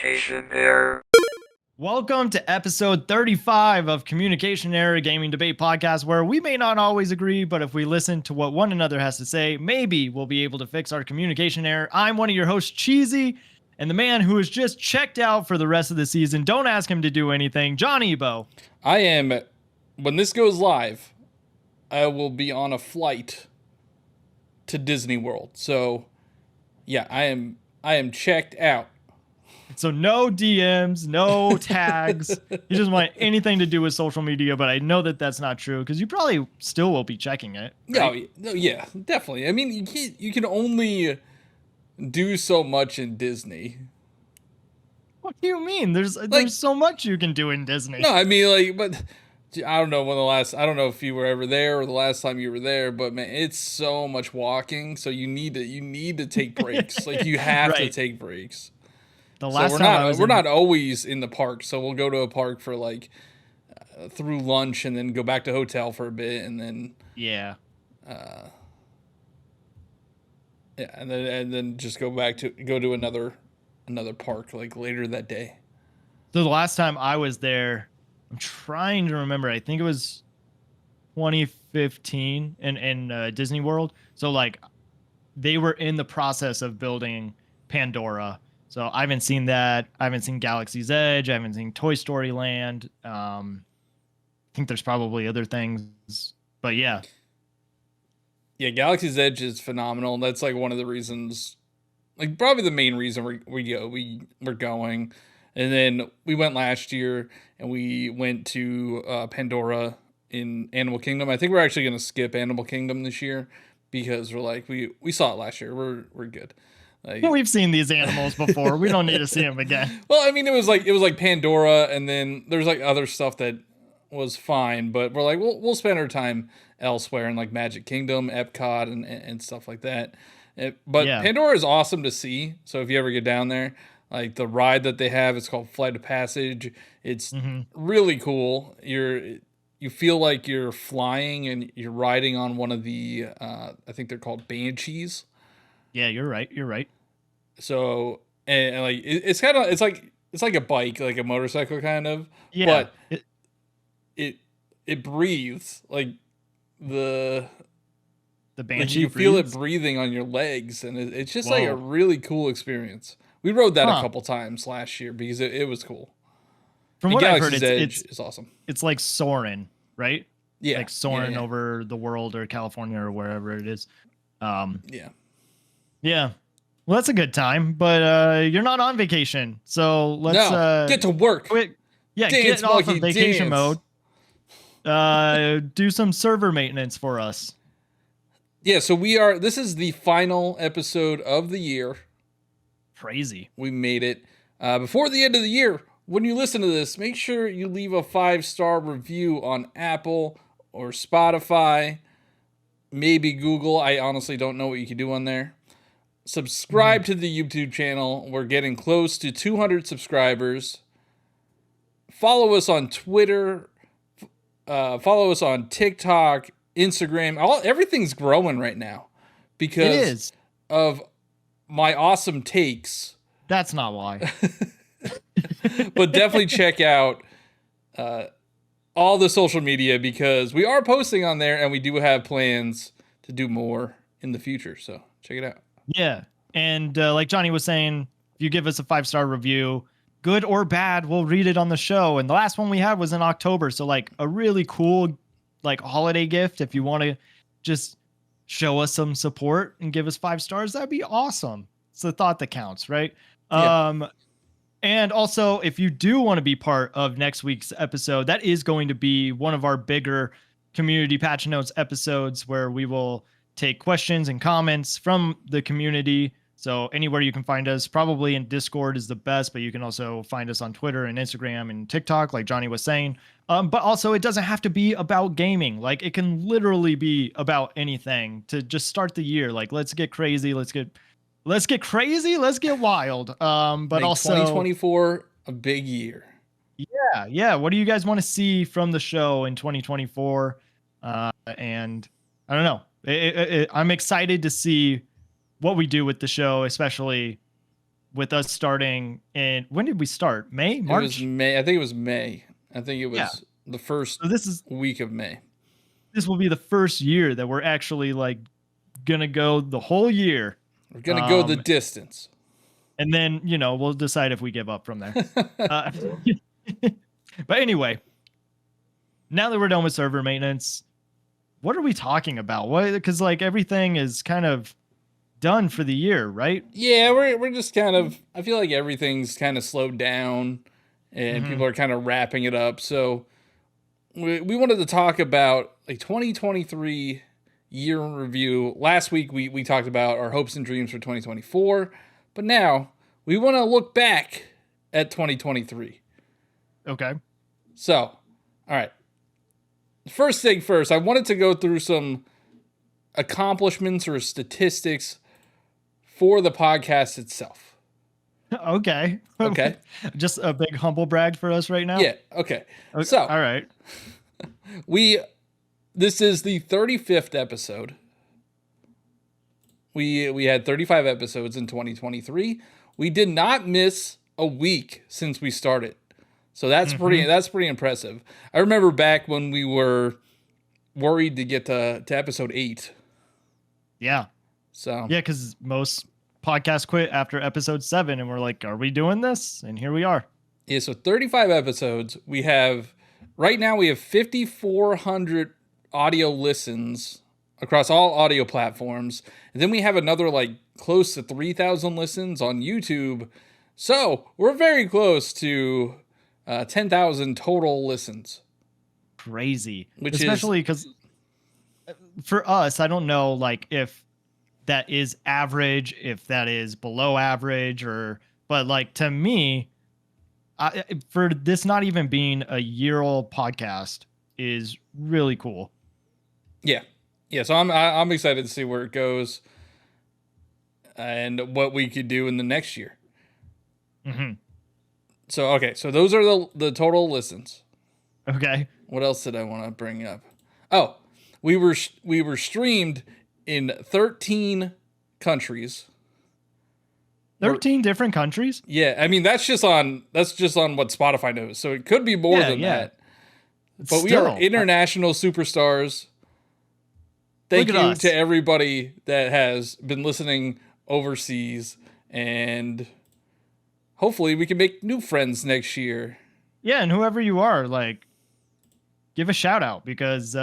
Communication Error. Welcome to episode 35 of Communication Error Gaming Debate Podcast, where we may not always agree, but if we listen to what one another has to say, maybe we'll be able to fix our communication error. I'm one of your hosts, Cheesy, and the man who is just checked out for the rest of the season. Don't ask him to do anything, John Ebo. I am, when this goes live, I will be on a flight to Disney World. So, yeah, I am checked out. So no DMs, no tags. You just want anything to do with social media, but I know that that's not true because you probably still will be checking it. Right? No, yeah, definitely. I mean, you can only do so much in Disney. What do you mean? There's so much you can do in Disney. No, I mean, but I don't know I don't know if you were ever there or the last time you were there, but man, it's so much walking. So you need to take breaks. Like you have Right. to take breaks. The last So time we're not always in the park. So we'll go to a park for like through lunch and then go back to hotel for a bit and then yeah. yeah, and then just go to another park like later that day. So the last time I was there, I'm trying to remember. I think it was 2015 in Disney World. So like they were in the process of building Pandora. So I haven't seen that. I haven't seen Galaxy's Edge. I haven't seen Toy Story Land. I think there's probably other things, but yeah. Yeah, Galaxy's Edge is phenomenal. That's like one of the reasons, like probably the main reason we're going. And then we went last year and we went to Pandora in Animal Kingdom. I think we're actually going to skip Animal Kingdom this year because we're like we saw it last year. We're good. Like, We've seen these animals before. We don't need to see them again. well, I mean, it was like Pandora, and then there's like other stuff that was fine, but we're like we'll spend our time elsewhere in like Magic Kingdom, Epcot, and stuff like that. But Yeah. Pandora is awesome to see. So if you ever get down there, like the ride that they have, it's called Flight of Passage. It's really cool. You feel like you're flying and you're riding on one of the I think they're called Banshees. Yeah, you're right. You're right. So and like it's kind of it's like a bike, like a motorcycle kind of. Yeah. But it breathes like the Banshee. you feel breathes. it breathing on your legs, and it's just like a really cool experience. We rode that a couple times last year because it was cool. From And what I've heard, Galaxy's Edge is awesome. it's like soaring, right? Yeah, Like soaring yeah. over the world or California or wherever it is. Yeah. Yeah. Well, that's a good time, but you're not on vacation, so let's Get to work. quit. Yeah, Dance, get off of monkey, vacation dance. mode. Do some server maintenance for us. Yeah, so this is the final episode of the year. Crazy. We made it. Before the end of the year, when you listen to this, make sure you leave a 5-star review on Apple or Spotify, maybe Google. I honestly don't know what you can do on there. Subscribe to the YouTube channel. We're getting close to 200 subscribers. Follow us on Twitter. Follow us on TikTok, Instagram. Everything's growing right now because It is. of my awesome takes. That's not why. But definitely check out all the social media because we are posting on there and we do have plans to do more in the future. So check it out. Yeah. And like Johnny was saying, if you give us a 5-star review, good or bad, we'll read it on the show. And the last one we had was in October. So like a really cool like holiday gift. If you want to just show us some support and give us 5 stars, that'd be awesome. It's the thought that counts, right? Yeah. And also, if you do want to be part of next week's episode, that is going to be one of our bigger community patch notes episodes where we will take questions and comments from the community. So anywhere you can find us, probably in Discord is the best, but you can also find us on Twitter and Instagram and TikTok, like Johnny was saying. But also it doesn't have to be about gaming. Like it can literally be about anything to just start the year. Like, let's get crazy. Let's get crazy. Let's get wild. But Make also 2024 a big year. yeah. What do you guys want to see from the show in 2024? And I don't know. I'm excited to see what we do with the show, especially with us starting in, when did we start? May, It was March? May. I think it was May. I think it Yeah. was the first So week of May. this will be the first year that we're actually like gonna go the whole year. We're gonna go the distance. And then, we'll decide if we give up from there. Uh, but anyway, now that we're done with server maintenance, what are we talking about? What? Because like everything is kind of done for the year, right? Yeah, we're just kind of. I feel like everything's kind of slowed down, and Mhm. people are kind of wrapping it up. So we wanted to talk about like 2023 year in review. Last week we talked about our hopes and dreams for 2024, but now we want to look back at 2023. Okay. So, all right. First thing first, I wanted to go through some accomplishments or statistics for the podcast itself. Okay. Okay. Just a big humble brag for us right now. Yeah. Okay. Okay. So all right. This is the 35th episode. We had 35 episodes in 2023. We did not miss a week since we started. So that's pretty impressive. I remember back when we were worried to get to episode 8. Yeah. So Yeah, because most podcasts quit after episode 7, and we're like, "Are we doing this?" And here we are. yeah, so 35 episodes. Right now we have 5,400 audio listens across all audio platforms. And then we have another like close to 3,000 listens on YouTube. So we're very close to 10,000 total listens. Crazy, Which especially because for us, I don't know like if that is average, if that is below average, but like to me, for this not even being a year old podcast is really cool. Yeah. Yeah, so I'm excited to see where it goes and what we could do in the next year. Mm-hmm. So okay, so those are the total listens. Okay. What else did I want to bring up? Oh, we were streamed in 13 countries. 13 different countries? Yeah, I mean that's just on what Spotify knows. So it could be more than that. But we are international superstars. Thank you to everybody that has been listening overseas, and hopefully we can make new friends next year. Yeah, and whoever you are, like, give a shout out because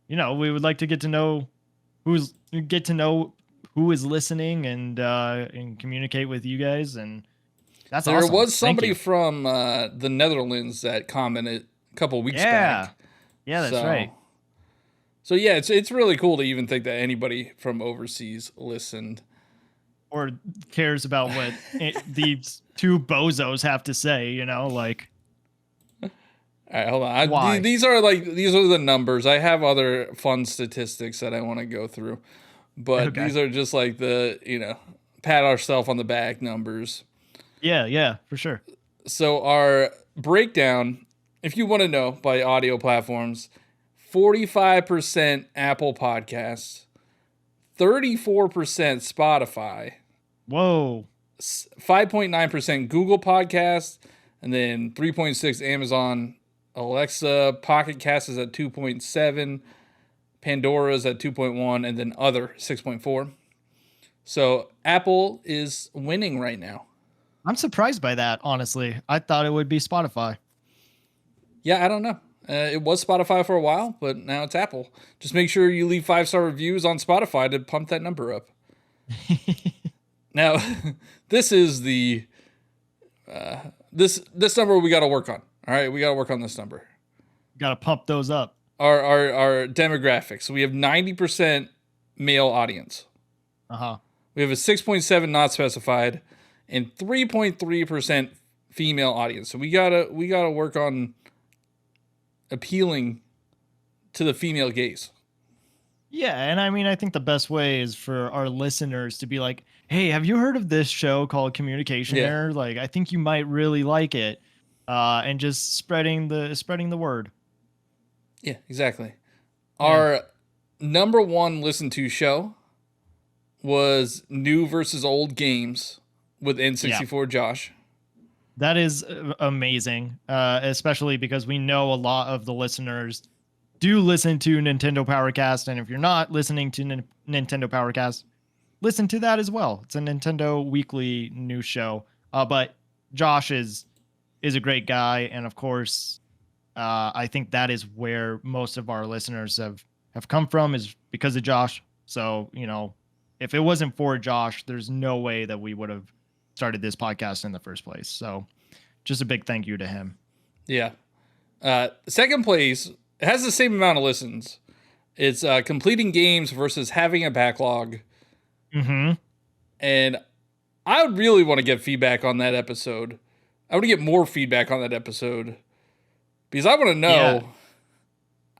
we would like to get to know who is listening and communicate with you guys, and that's awesome. There was somebody from the Netherlands that commented a couple weeks back. Yeah, that's right. So yeah, it's really cool to even think that anybody from overseas listened or cares about what these two bozos have to say. Like. All right, hold on. These are the numbers. I have other fun statistics that I want to go through, but these are just like the pat ourselves on the back numbers. Yeah, for sure. So our breakdown, if you want to know by audio platforms. 45% Apple Podcasts, 34% Spotify. Whoa. 5.9% Google Podcasts, and then 3.6% Amazon Alexa. Pocket Cast is at 2.7%, Pandora's at 2.1%, and then other 6.4%. So Apple is winning right now. I'm surprised by that, honestly. I thought it would be Spotify. Yeah, I don't know. It was Spotify for a while, but now it's Apple. Just make sure you leave 5-star reviews on Spotify to pump that number up. Now, this is the this number we got to work on. All right, we got to work on this number. Got to pump those up. Our demographics. We have 90% male audience. We have a 6.7 not specified, and 3.3% female audience. So we gotta work on appealing to the female gaze. Yeah, and I mean, I think the best way is for our listeners to be like, "Hey, have you heard of this show called Communication Error? Like, I think you might really like it," and just spreading the word. Yeah, exactly. Yeah. Our number one listened to show was New versus Old Games with N64 Josh. That is amazing, especially because we know a lot of the listeners do listen to Nintendo Powercast, and if you're not listening to Nintendo Powercast, listen to that as well. It's a Nintendo weekly news show. But Josh is a great guy, and of course, I think that is where most of our listeners have come from, is because of Josh. So, you know, if it wasn't for Josh, there's no way that we would have started this podcast in the first place. So just a big thank you to him. Yeah. Second place has the same amount of listens. It's completing games versus having a backlog. Mm-hmm. And I would really want to get feedback on that episode. I want to get more feedback on that episode because I want to know. Yeah.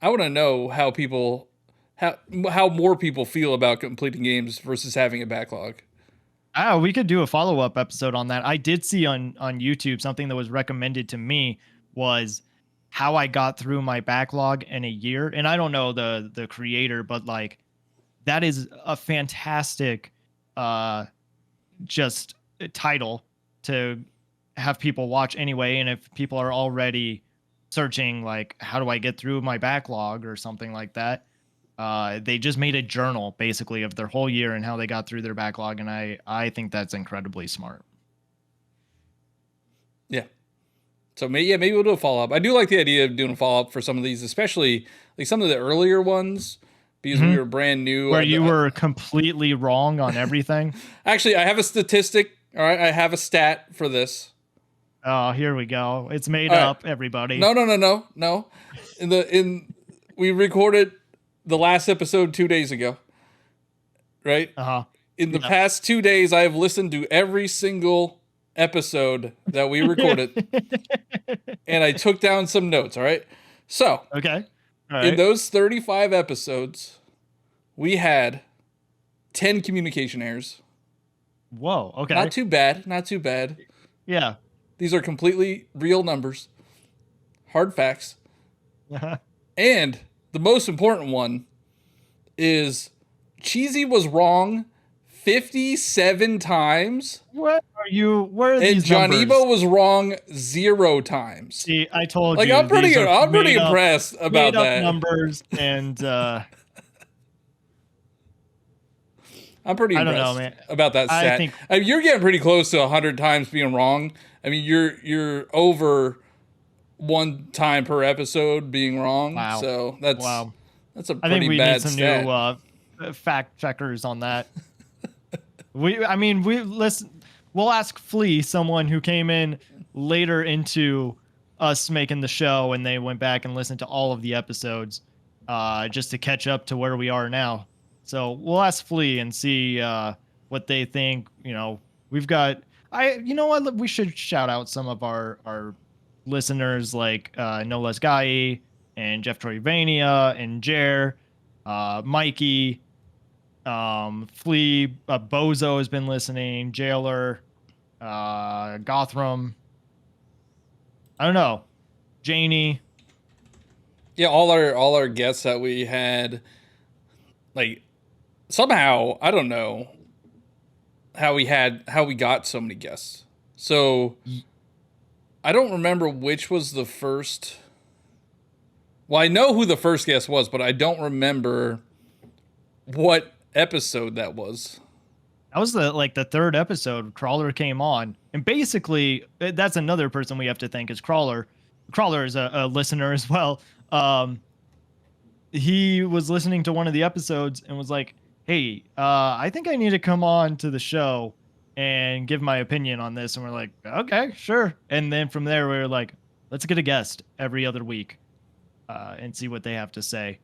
I want to know how people, how more people feel about completing games versus having a backlog. Oh, we could do a follow-up episode on that. I did see on YouTube something that was recommended to me was how I got through my backlog in a year. And I don't know the creator, but like that is a fantastic just title to have people watch anyway. And if people are already searching like how do I get through my backlog or something like that, they just made a journal basically of their whole year and how they got through their backlog. And I think that's incredibly smart. Yeah. So maybe we'll do a follow-up. I do like the idea of doing a follow-up for some of these, especially like some of the earlier ones because we were brand new. Where you were completely wrong on everything. Actually, I have a statistic. All right. I have a stat for this. Oh, here we go. It's made up, everybody. No. We recorded the last episode 2 days ago, right? In the past 2 days, I have listened to every single episode that we recorded, and I took down some notes. All right. So, okay. All right. In those 35 episodes, we had 10 communication errors. Whoa. Okay. Not too bad. Not too bad. Yeah. These are completely real numbers, hard facts. And the most important one is Cheesy was wrong 57 times. What are you? Where are these and John numbers? Ebo was wrong 0 times. See, I told like, you. I'm pretty impressed about that. Numbers and I'm pretty impressed I don't know, man. about that stat. I mean, you're getting pretty close to 100 times being wrong. I mean, you're over 1 time per episode being wrong. Wow. So that's a pretty I think we bad need some stat. new fact checkers on that. We'll ask Flea, someone who came in later into us making the show, and they went back and listened to all of the episodes, just to catch up to where we are now. So we'll ask Flea and see what they think. You know, we've got. You know what? We should shout out some of our listeners like No Less Guy and Jeff Troyvania and Jer, Mikey, Flea, Bozo has been listening, Jailer, Gothram. I don't know, Janie. Yeah, all our guests that we had, like somehow I don't know how we got so many guests. So I don't remember which was the first. Well, I know who the first guest was, but I don't remember what episode that was. That was the third episode. Crawler came on, and basically that's another person we have to thank is Crawler. Crawler is a listener as well. He was listening to one of the episodes and was like, "Hey, I think I need to come on to the show and give my opinion on this." And we're like, "Okay, sure." And then from there, we were like, "Let's get a guest every other week and see what they have to say."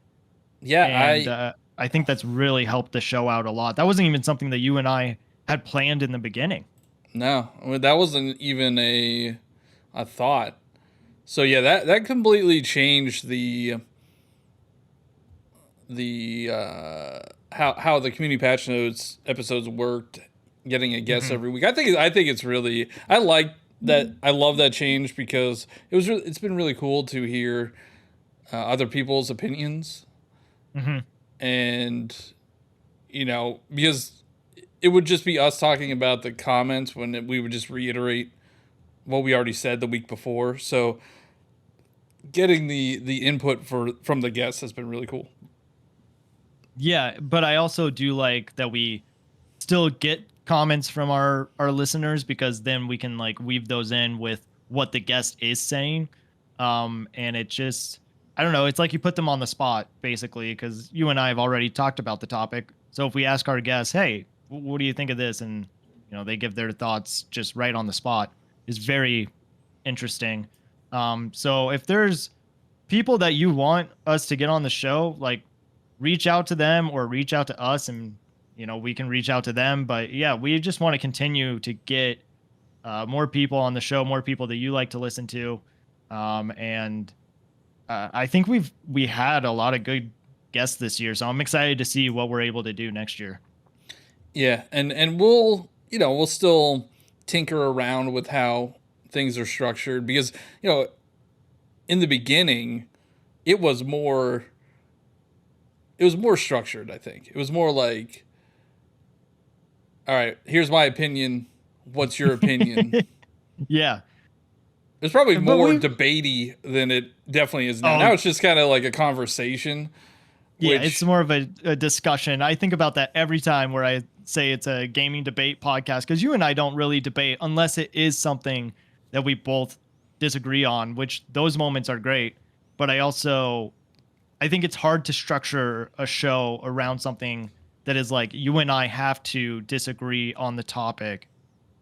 Yeah, and I think that's really helped the show out a lot. That wasn't even something that you and I had planned in the beginning. No, I mean, that wasn't even a thought. So yeah, that completely changed the how the community patch notes episodes worked. Getting a guest every week, I think it's really, I like that. I love that change because it's been really cool to hear other people's opinions. And, you know, because it would just be us talking about the comments we would just reiterate what we already said the week before. So getting the input from the guests has been really cool. Yeah, but I also do like that we still get comments from our listeners, because then we can like weave those in with what the guest is saying. And it just, I don't know, it's like you put them on the spot basically, because you and I have already talked about the topic. So if we ask our guests, hey, what do you think of this, and they give their thoughts just right on the spot, is very interesting. So if there's people that you want us to get on the show, like reach out to them or reach out to us, and we can reach out to them. But yeah, we just want to continue to get more people on the show, more people that you like to listen to. And I think we had a lot of good guests this year, so I'm excited to see what we're able to do next year. Yeah, and we'll still tinker around with how things are structured, because in the beginning it was more structured. I think it was more like, all right, here's my opinion, what's your opinion? Yeah. It's probably more debatey than it definitely is now. Now it's just kind of like a conversation. Yeah, it's more of a discussion. I think about that every time where I say it's a gaming debate podcast, because you and I don't really debate unless it is something that we both disagree on, which those moments are great. But I think it's hard to structure a show around something that is like you and I have to disagree on the topic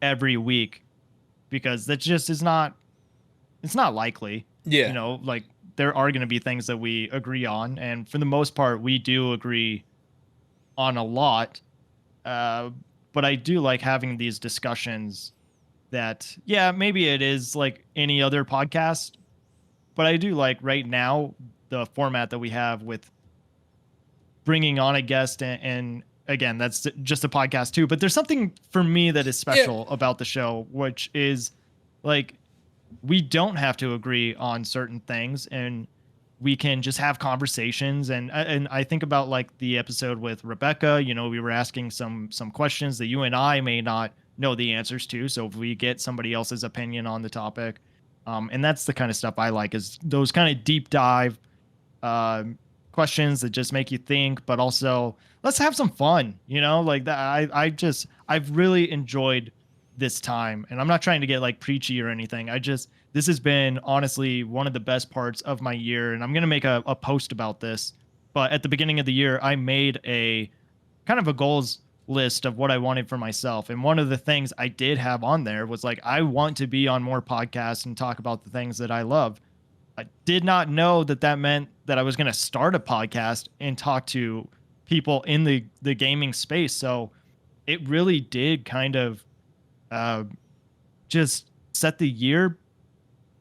every week, because that just is not, it's not likely. Yeah. Like there are going to be things that we agree on, and for the most part we do agree on a lot. But I do like having these discussions that, yeah, maybe it is like any other podcast, but I do like right now the format that we have with bringing on a guest, and again, that's just a podcast too, but there's something for me that is special about the show, which is like we don't have to agree on certain things, and we can just have conversations. And I think about like the episode with Rebecca, we were asking some questions that you and I may not know the answers to, so if we get somebody else's opinion on the topic, and that's the kind of stuff I like, is those kind of deep dive questions that just make you think, but also let's have some fun, like that. I've really enjoyed this time, and I'm not trying to get like preachy or anything. This has been honestly one of the best parts of my year, and I'm going to make a post about this. But at the beginning of the year, I made a kind of a goals list of what I wanted for myself. And one of the things I did have on there was like, I want to be on more podcasts and talk about the things that I love. I did not know that meant that I was going to start a podcast and talk to people in the gaming space. So it really did kind of just set the year,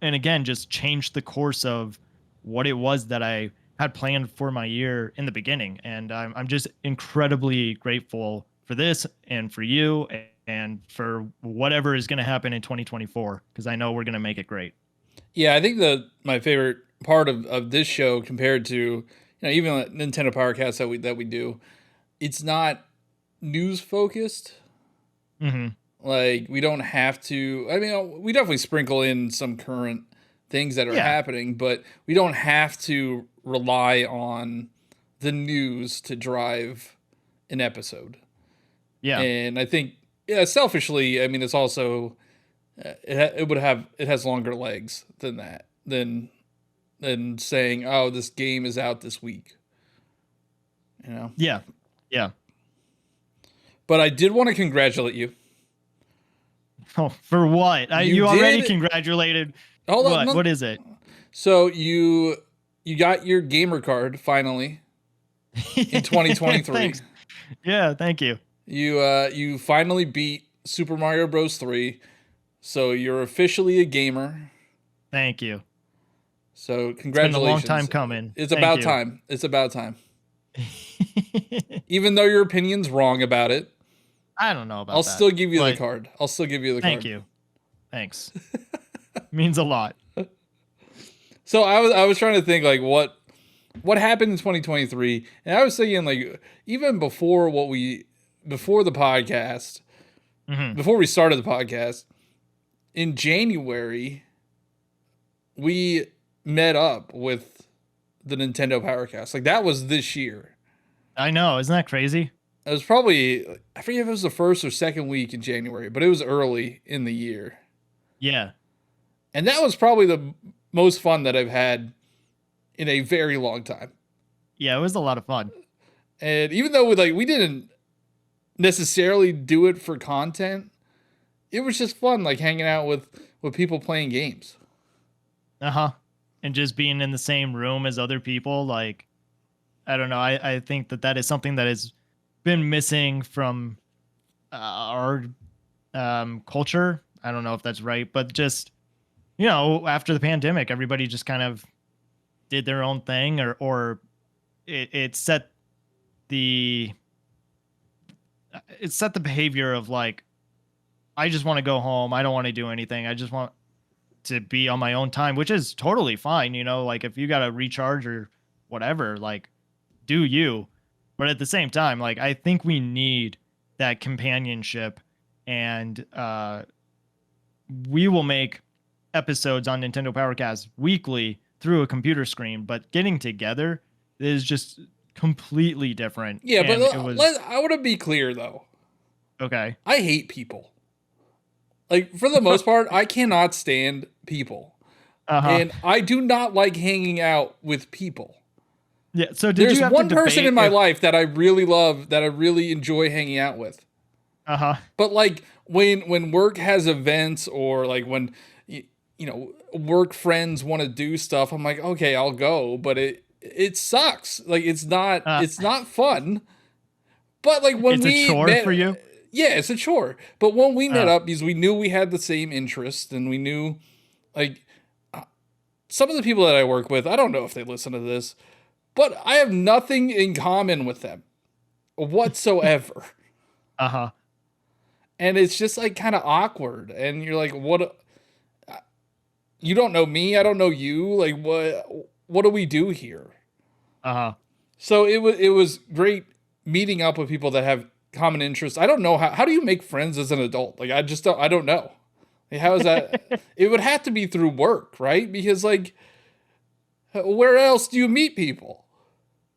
and again, just change the course of what it was that I had planned for my year in the beginning. And I'm just incredibly grateful for this, and for you, and for whatever is going to happen in 2024, because I know we're going to make it great. Yeah, I think my favorite part of this show, compared to even a Nintendo Powercast that we do, it's not news focused. Mm-hmm. Like, we don't have to. I mean, we definitely sprinkle in some current things that are happening, but we don't have to rely on the news to drive an episode. Yeah, and I think, selfishly, I mean, it's also it has longer legs than that, than saying, oh, this game is out this week. Yeah. But I did want to congratulate you. Oh, for what? You already congratulated. Hold on. What is it? So you got your gamer card finally in 2023. Thanks. Yeah, thank you. You finally beat Super Mario Bros. 3, so you're officially a gamer. Thank you. So congratulations. It's been a long time coming. It's about time. It's about time. Even though your opinion's wrong about it, I don't know about that. I'll still give you the card. I'll still give you the card. Thank you. Thanks. Means a lot. So I was trying to think like what happened in 2023, and I was thinking like even before what we before the podcast, Hmm. before we started the podcast, in January, we met up with the Nintendo Powercast. Like that was this year. I know, isn't that crazy? It was probably, I forget if it was the first or second week in January, but it was early in the year. Yeah. And that was probably the most fun that I've had in a very long time. Yeah, it was a lot of fun. And even though we didn't necessarily do it for content, it was just fun, like hanging out with people playing games. Uh-huh. And just being in the same room as other people, like, I don't know. I think that is something that has been missing from our culture. I don't know if that's right, but just, after the pandemic, everybody just kind of did their own thing, or it set the behavior of like, I just want to go home. I don't want to do anything. I just want to be on my own time, which is totally fine. Like if you got to recharge or whatever, like do you. But at the same time, like I think we need that companionship, and we will make episodes on Nintendo Powercast weekly through a computer screen, but getting together is just completely different. Yeah, but and I want to be clear though. Okay. I hate people. Like for the most part, I cannot stand people. Uh-huh. And I do not like hanging out with people. Yeah. So there's you have one to person debate in my life that I really love, that I really enjoy hanging out with. Uh-huh. But like when work has events, or like when work friends want to do stuff, I'm like, okay, I'll go, but it sucks. Like it's not fun. But like when it's we a chore met, for you. yeah, it's a chore. But when we met up, because we knew we had the same interests, and we knew, like, some of the people that I work with, I don't know if they listen to this, but I have nothing in common with them whatsoever. Uh-huh. And it's just like kind of awkward. And you're like, what? You don't know me. I don't know you. Like, what do we do here? Uh-huh. So it was great meeting up with people that have common interests. I don't know how do you make friends as an adult? Like I don't know. Like, how is that? It would have to be through work, right? Because like where else do you meet people?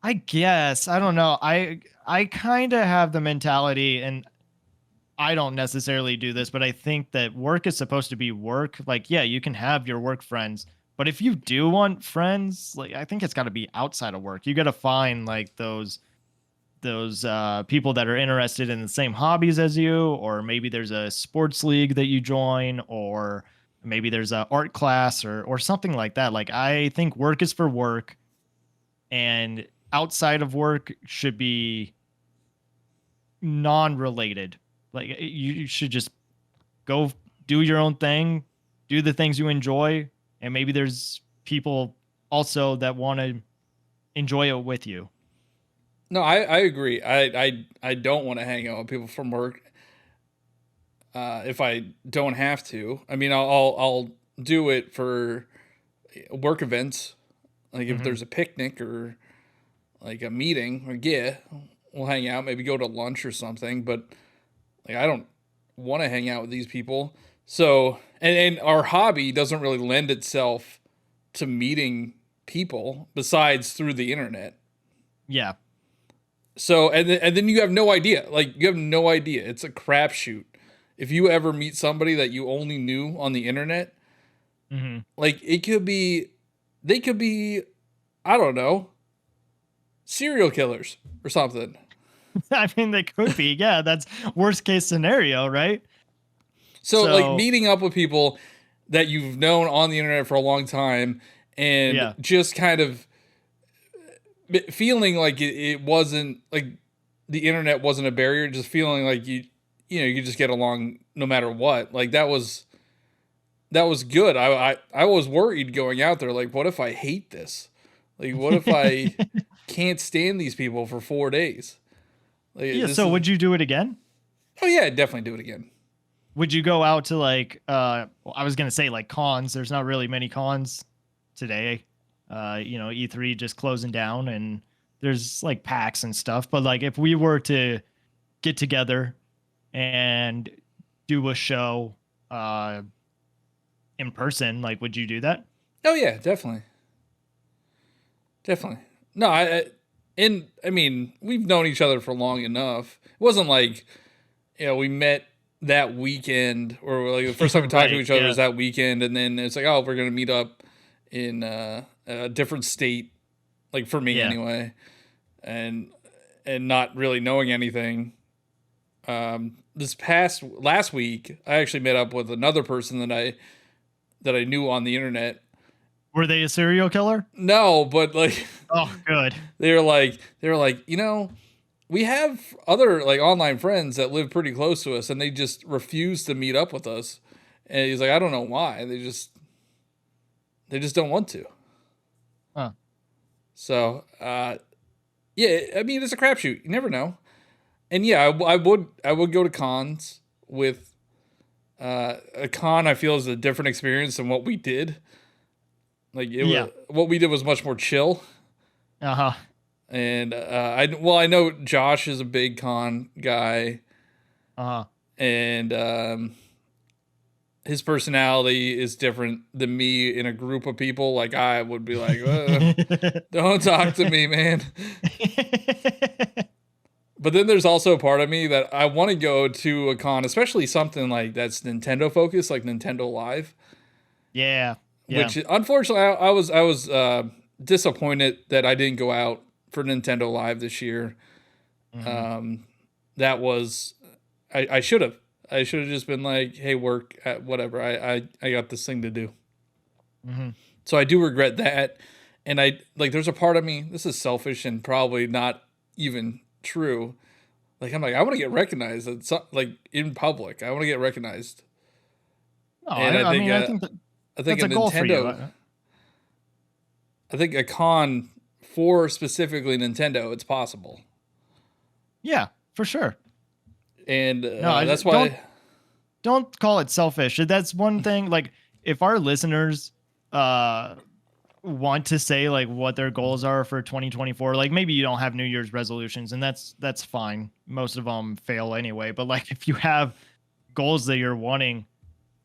I guess. I don't know. I kind of have the mentality, and I don't necessarily do this, but I think that work is supposed to be work. Like, yeah, you can have your work friends, but if you do want friends, like I think it's got to be outside of work. You got to find like those people that are interested in the same hobbies as you, or maybe there's a sports league that you join, or maybe there's a art class or something like that. Like I think work is for work, and outside of work should be non-related. Like you should just go do your own thing, do the things you enjoy, and maybe there's people also that want to enjoy it with you. No, I agree. I don't want to hang out with people from work if I don't have to. I mean, I'll do it for work events, like if there's a picnic or like a meeting, or we'll hang out, maybe go to lunch or something. But like I don't want to hang out with these people. So and our hobby doesn't really lend itself to meeting people besides through the internet. Yeah. So and then you have no idea. Like you have no idea. It's a crapshoot. If you ever meet somebody that you only knew on the internet, like they could be, I don't know, serial killers or something. I mean, they could be. Yeah, that's worst case scenario, right? So like meeting up with people that you've known on the internet for a long time, and just kind of feeling like it wasn't like the internet wasn't a barrier, just feeling like you could just get along no matter what. Like that was good. I was worried going out there, like, what if I hate this? Like, what if I can't stand these people for 4 days? Like, yeah. So would you do it again? Oh yeah, I'd definitely do it again. Would you go out to like, I was going to say like cons. There's not really many cons today. E3 just closing down, and there's like PAX and stuff. But like if we were to get together and do a show in person, like, would you do that? Oh yeah, definitely. Definitely. No, I mean, we've known each other for long enough. It wasn't like, we met that weekend, or like the first time we talked to Right, each other yeah. was that weekend, and then it's like, oh, we're gonna meet up in a different state, like for me Yeah. anyway, and not really knowing anything. This past last week, I actually met up with another person that I knew on the internet. Were they a serial killer? No, but like Oh, good. they were like, we have other like online friends that live pretty close to us, and they just refuse to meet up with us. And he's like, I don't know why. They just don't want to. Huh. So, yeah, I mean, it's a crapshoot. You never know. And yeah, I would go to cons with a con. I feel is a different experience than what we did. Like Yeah. what we did was much more chill. Uh-huh. And I know Josh is a big con guy, Uh-huh. and his personality is different than me in a group of people. Like I would be like, don't talk to me, man. But then there's also a part of me that I want to go to a con, especially something like that's Nintendo focused, like Nintendo Live. Yeah. Yeah. Which unfortunately I was disappointed that I didn't go out for Nintendo Live this year. Mhm. That was I should have. I should have just been like, hey, work at whatever. I got this thing to do. Mhm. So I do regret that. And I like there's a part of me, this is selfish and probably not even true. Like I'm like, I want to get recognized like in public. I want to get recognized. No, And I mean, I think I think that's a a goal for you. Nintendo I think a con for specifically Nintendo, it's possible. Yeah, for sure. And No, that's don't why call it selfish. That's one thing. Like, if our listeners uh want to say like what their goals are for 2024, like maybe you don't have New Year's resolutions, and that's fine. Most of them fail anyway. But like, if you have goals that you're wanting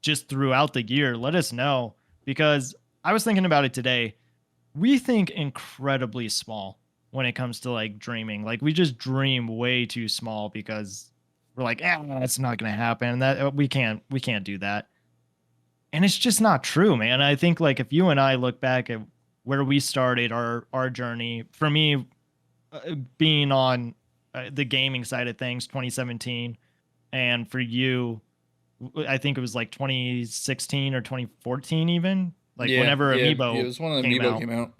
just throughout the year, let us know, because I was thinking about it today. We think incredibly small when it comes to like dreaming. Like, we just dream way too small because we're like, that's not going to happen. That we can't do that. And it's just not true, man. I think like if you and I look back at where we started our journey, for me, being on the gaming side of things, 2017, and for you, I think it was like 2016 or 2014, even like whenever it Amiibo was one of the came Amiibo out. came out.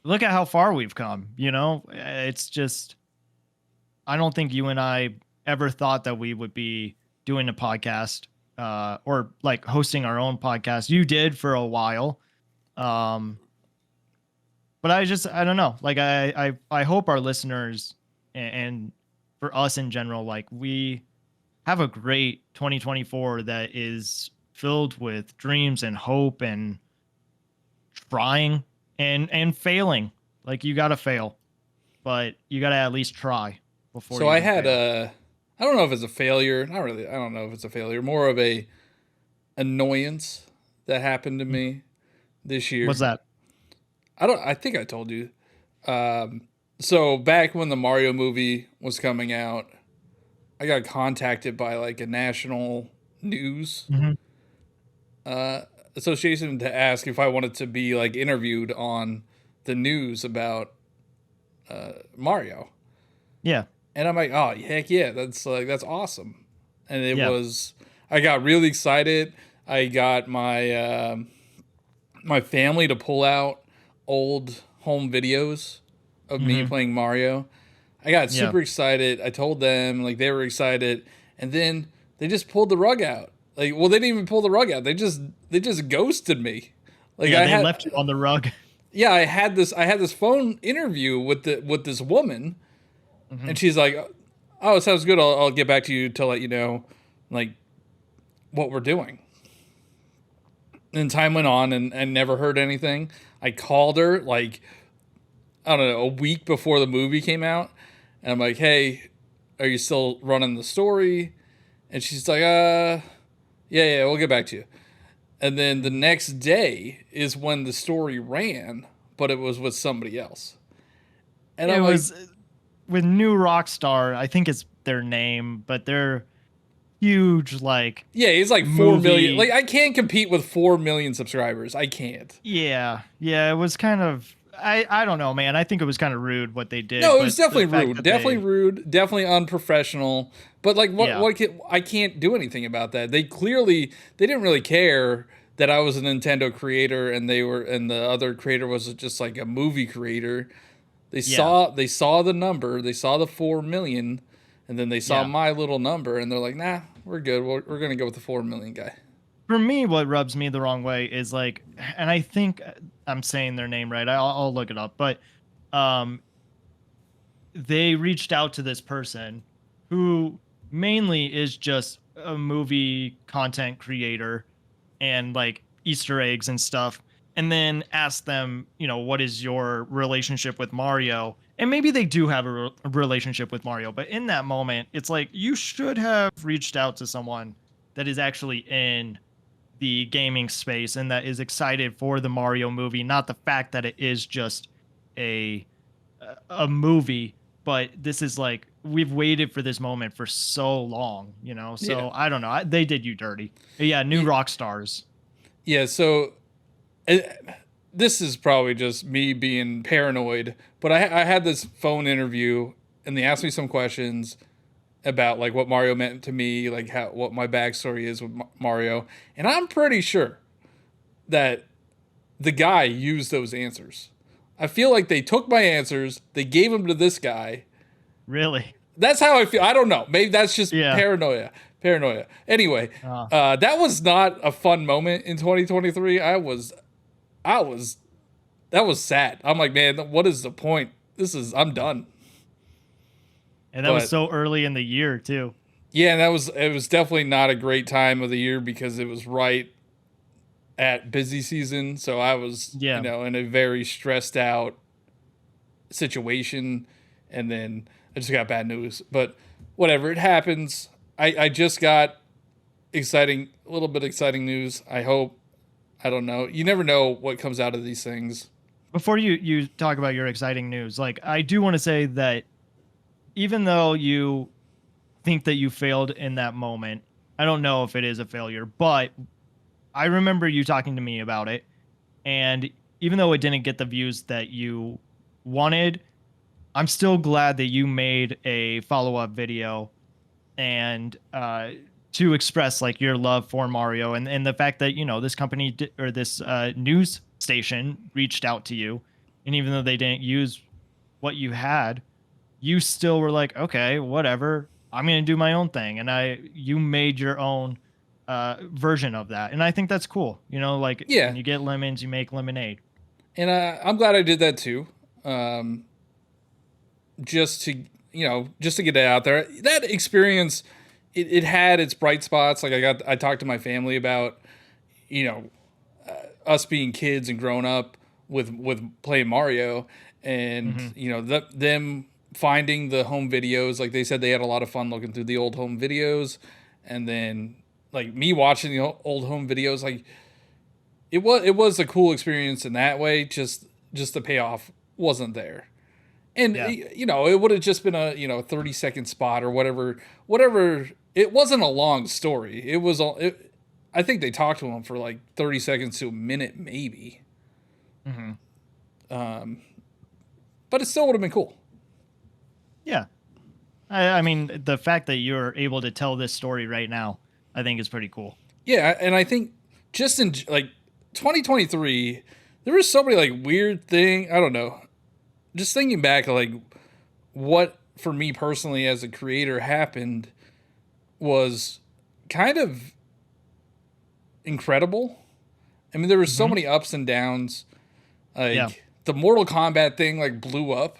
Look at how far we've come. It's just, I don't think you and I ever thought that we would be doing a podcast, or like hosting our own podcast. You did for a while. Um, but I don't know. Like, I hope our listeners and for us in general, like, we have a great 2024 that is filled with dreams and hope and trying and failing. Like, you got to fail, but you got to at least try before So you I can had fail. I don't know if it's a failure. Not really. I don't know if it's a failure. More of a annoyance that happened to me this year. What's that? I think I told you. So back when the Mario movie was coming out, I got contacted by like a national news Mhm. association to ask if I wanted to be like interviewed on the news about Mario. Yeah. And I'm like, oh heck yeah, that's awesome. And Yeah. I got really excited. I got my family to pull out old home videos of me Mhm. playing Mario. I got Yeah. super excited. I told them like they were excited, and then they just pulled the rug out. Like, well, they didn't even pull the rug out. They just ghosted me. Like Yeah. I They had left you on the rug. yeah, I had this phone interview with this woman, and Mhm. she's like, "Oh, it sounds good. I'll get back to you to let you know, like, what we're doing." And time went on, and never heard anything. I called her like I don't know a week before the movie came out, and I'm like, "Hey, are you still running the story? And she's like, yeah, we'll get back to you. And then the next day is when the story ran, but it was with somebody else. And It I'm like, was with New Rockstar. I think it's their name, but they're huge. Like, yeah, he's like 4 million. movie. Like, I can't compete with 4 million subscribers. I can't. Yeah, yeah. It was kind of. I don't know, man. I think it was kind of rude what they did. No, it but was the definitely fact rude. that Definitely rude. Definitely unprofessional. But like, what? Yeah. What? I can't do anything about that. They didn't really care that I was a Nintendo creator and the other creator was just like a movie creator. They saw the number. They saw the 4 million, and then they saw Yeah. my little number, and they're like, nah, we're good. We're gonna go with the 4 million guy. For me, what rubs me the wrong way is like, and I think I'm saying their name right. I'll look it up, but um, they reached out to this person who mainly is just a movie content creator and like Easter eggs and stuff, and then asked them, what is your relationship with Mario? And maybe they do have a relationship with Mario, but in that moment, it's like you should have reached out to someone that is actually in the gaming space and that is excited for the Mario movie, not the fact that it is just a a movie, but this is like we've waited for this moment for so long, So Yeah. I don't know. They did you dirty. Yeah, New Rock Stars. Yeah. So uh, this is probably just me being paranoid, but I had this phone interview, and they asked me some questions about like what Mario meant to me, like what my backstory is with Mario, and I'm pretty sure that the guy used those answers. I feel like they took my answers, they gave them to this guy. Really? That's how I feel. I don't know. Maybe that's just Yeah. paranoia. Paranoia. Anyway, that was not a fun moment in 2023. That was sad. I'm like, man, what is the point? I'm done. And that was But- so early in the year too. Yeah, and it was definitely not a great time of the year because it was right at busy season. So I was, Yeah. in a very stressed out situation, and then I just got bad news. But whatever, it happens. I just got a little bit exciting news. I hope. I don't know. You never know what comes out of these things. Before you talk about your exciting news, like I do want to say that even though you think that you failed in that moment, I don't know if it is a failure, but I remember you talking to me about it. And even though it didn't get the views that you wanted, I'm still glad that you made a follow-up video and to express like your love for Mario and the fact that, this company or this news station reached out to you. And even though they didn't use what you had, you still were like, okay, whatever. I'm going to do my own thing. And you made your own version of that. And I think that's cool. Like Yeah. when you get lemons, you make lemonade. And I'm glad I did that too. Just to get it out there. That experience, it had its bright spots. Like I talked to my family about, us being kids and growing up with playing Mario, and them finding the home videos. Like they said, they had a lot of fun looking through the old home videos, and then like me watching the old home videos. Like it was a cool experience in that way. Just the payoff wasn't there. And Yeah. It would have just been a 30-second spot or whatever. It wasn't a long story. I think they talked to him for like 30 seconds to a minute, maybe. But it still would have been cool. Yeah. I mean, the fact that you're able to tell this story right now, I think is pretty cool. Yeah, and I think just in like 2023, there was so many like weird thing. I don't know. Just thinking back, like what for me personally as a creator happened was kind of incredible. I mean, there were so many ups and downs. Like Yeah. the Mortal Kombat thing, like blew up.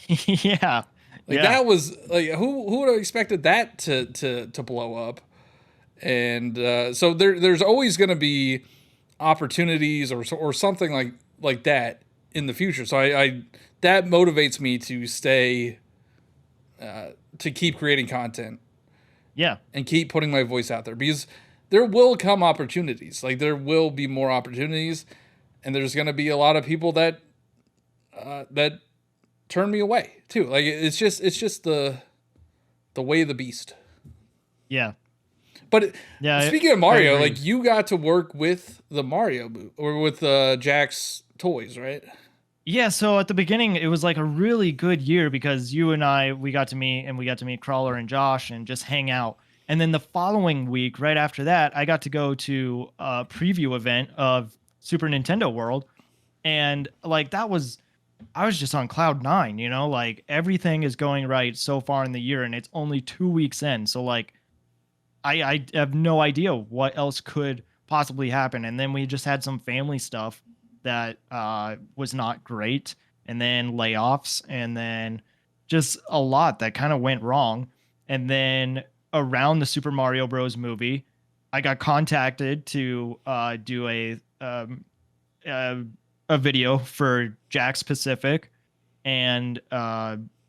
Yeah. Like that was like who would have expected that to blow up? And so there's always going to be opportunities or something like that in the future. So I that motivates me to stay to keep creating content Yeah. and keep putting my voice out there, because there will come opportunities. Like, there will be more opportunities, and there's going to be a lot of people that that turn me away too. Like, it's just the way of the beast. Yeah. But Yeah. speaking of I Mario, agree. like, you got to work with the Mario or with Jack's toys, right? Yeah, so at the beginning it was like a really good year because you and I we got to meet and we got to meet Crawler and Josh and just hang out. And then the following week, right after that, I got to go to a preview event of Super Nintendo World. And like that was I was just on cloud nine, you know, like everything is going right so far in the year and it's only 2 weeks in. So like I have no idea what else could possibly happen. And then we just had some family stuff that was not great, and then layoffs, and then just a lot that kind of went wrong. And then around the Super Mario Bros. Movie, I got contacted to do uh, a video for Jack's Pacific and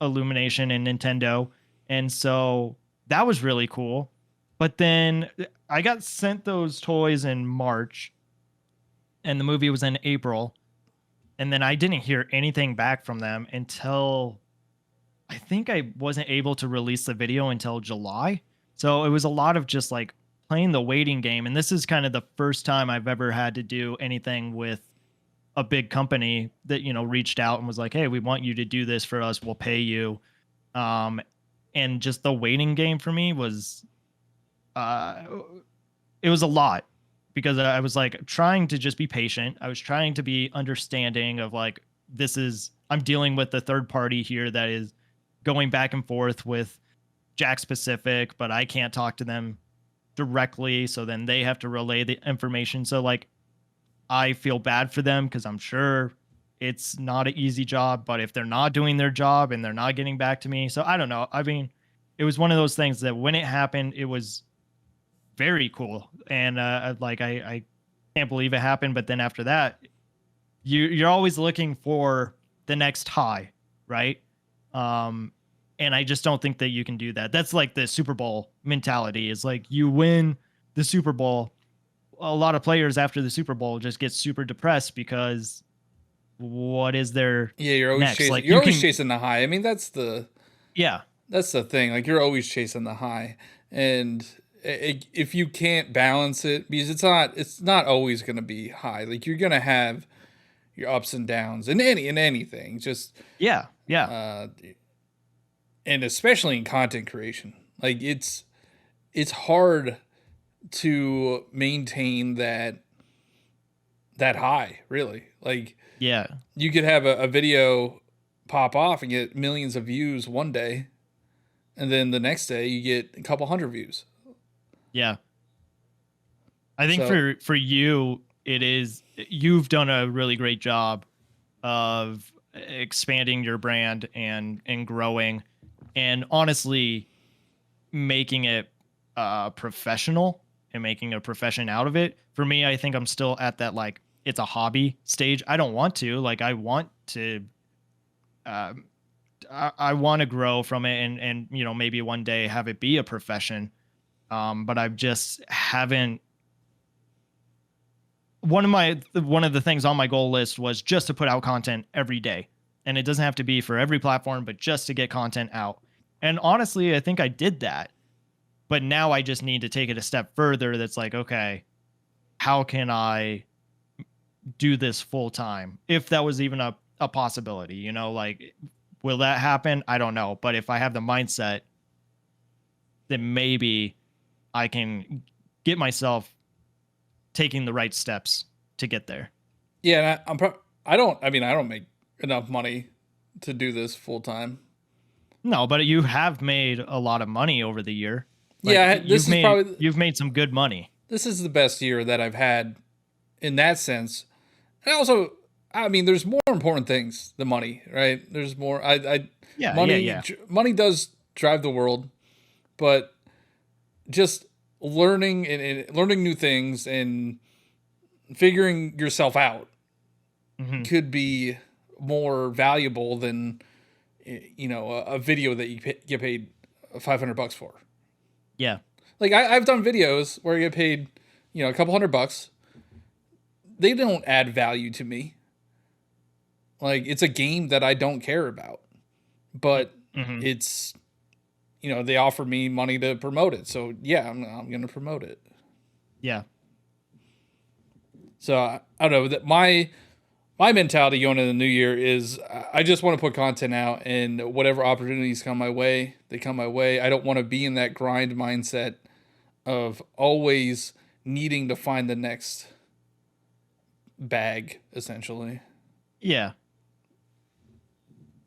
Illumination and Nintendo, and so that was really cool. But then I got sent those toys in March, and the movie was in April, and then I didn't hear anything back from them until I think I wasn't able to release the video until July. So it was a lot of just like playing the waiting game, and this is kind of the first time I've ever had to do anything with a big company that, you know, reached out and was like, "Hey, we want you to do this for us. We'll pay you." Um and just the waiting game for me was uh it was a lot because I was like trying to just be patient. I was trying to be understanding of like I'm dealing with the third party here that is going back and forth with Jack Specific, but I can't talk to them directly, so then they have to relay the information. So like I feel bad for them because I'm sure it's not an easy job, but if they're not doing their job and they're not getting back to me, so I don't know. I mean, it was one of those things that when it happened, it was very cool, and like I can't believe it happened. But then after that, you're always looking for the next high, right? Um, and I just don't think that you can do that. That's like the Super Bowl mentality. Is like you win the Super Bowl. A lot of players after the Super Bowl just get super depressed because what is their Yeah, you're always next? chasing. Like You're you always can, chasing the high. I mean, yeah, that's the thing. Like, you're always chasing the high, and if you can't balance it, because it's not always going to be high. Like, you're going to have your ups and downs in anything. Just yeah, uh, and especially in content creation, like it's hard to maintain that high. Really, like, yeah, you could have a video pop off and get millions of views one day, and then the next day you get a couple hundred views. yeah. I think So for you, you've done a really great job of expanding your brand and growing, and honestly making it professional and making a profession out of it. For me, I think I'm still at that like it's a hobby stage. I don't want to like I want to um, I want to grow from it and you know maybe one day have it be a profession. But I just haven't. One of the things on my goal list was just to put out content every day, and it doesn't have to be for every platform, but just to get content out. And honestly, I think I did that, but now I just need to take it a step further. That's like, okay, how can I do this full time? If that was even a possibility, you know, like, will that happen? I don't know. But if I have the mindset, then maybe I can get myself taking the right steps to get there. yeah, I mean, I don't make enough money to do this full time. No, but you have made a lot of money over the year. Like Yeah, you've made some good money. this is the best year that I've had in that sense. And also, I mean, there's more important things than money, right? There's more. Yeah, yeah, Money, yeah. money does drive the world, but just learning and learning new things and figuring yourself out Hmm. could be more valuable than, a video that you get paid $500 for. Yeah. Like I've done videos where I get paid, a couple $100. They don't add value to me. Like it's a game that I don't care about, but Mm-hmm. it's, they offer me money to promote it. So yeah, I'm going to promote it. Yeah. So I don't know that my mentality going into the new year is I just want to put content out, and whatever opportunities come my way, they come my way. I don't want to be in that grind mindset of always needing to find the next bag, essentially. Yeah.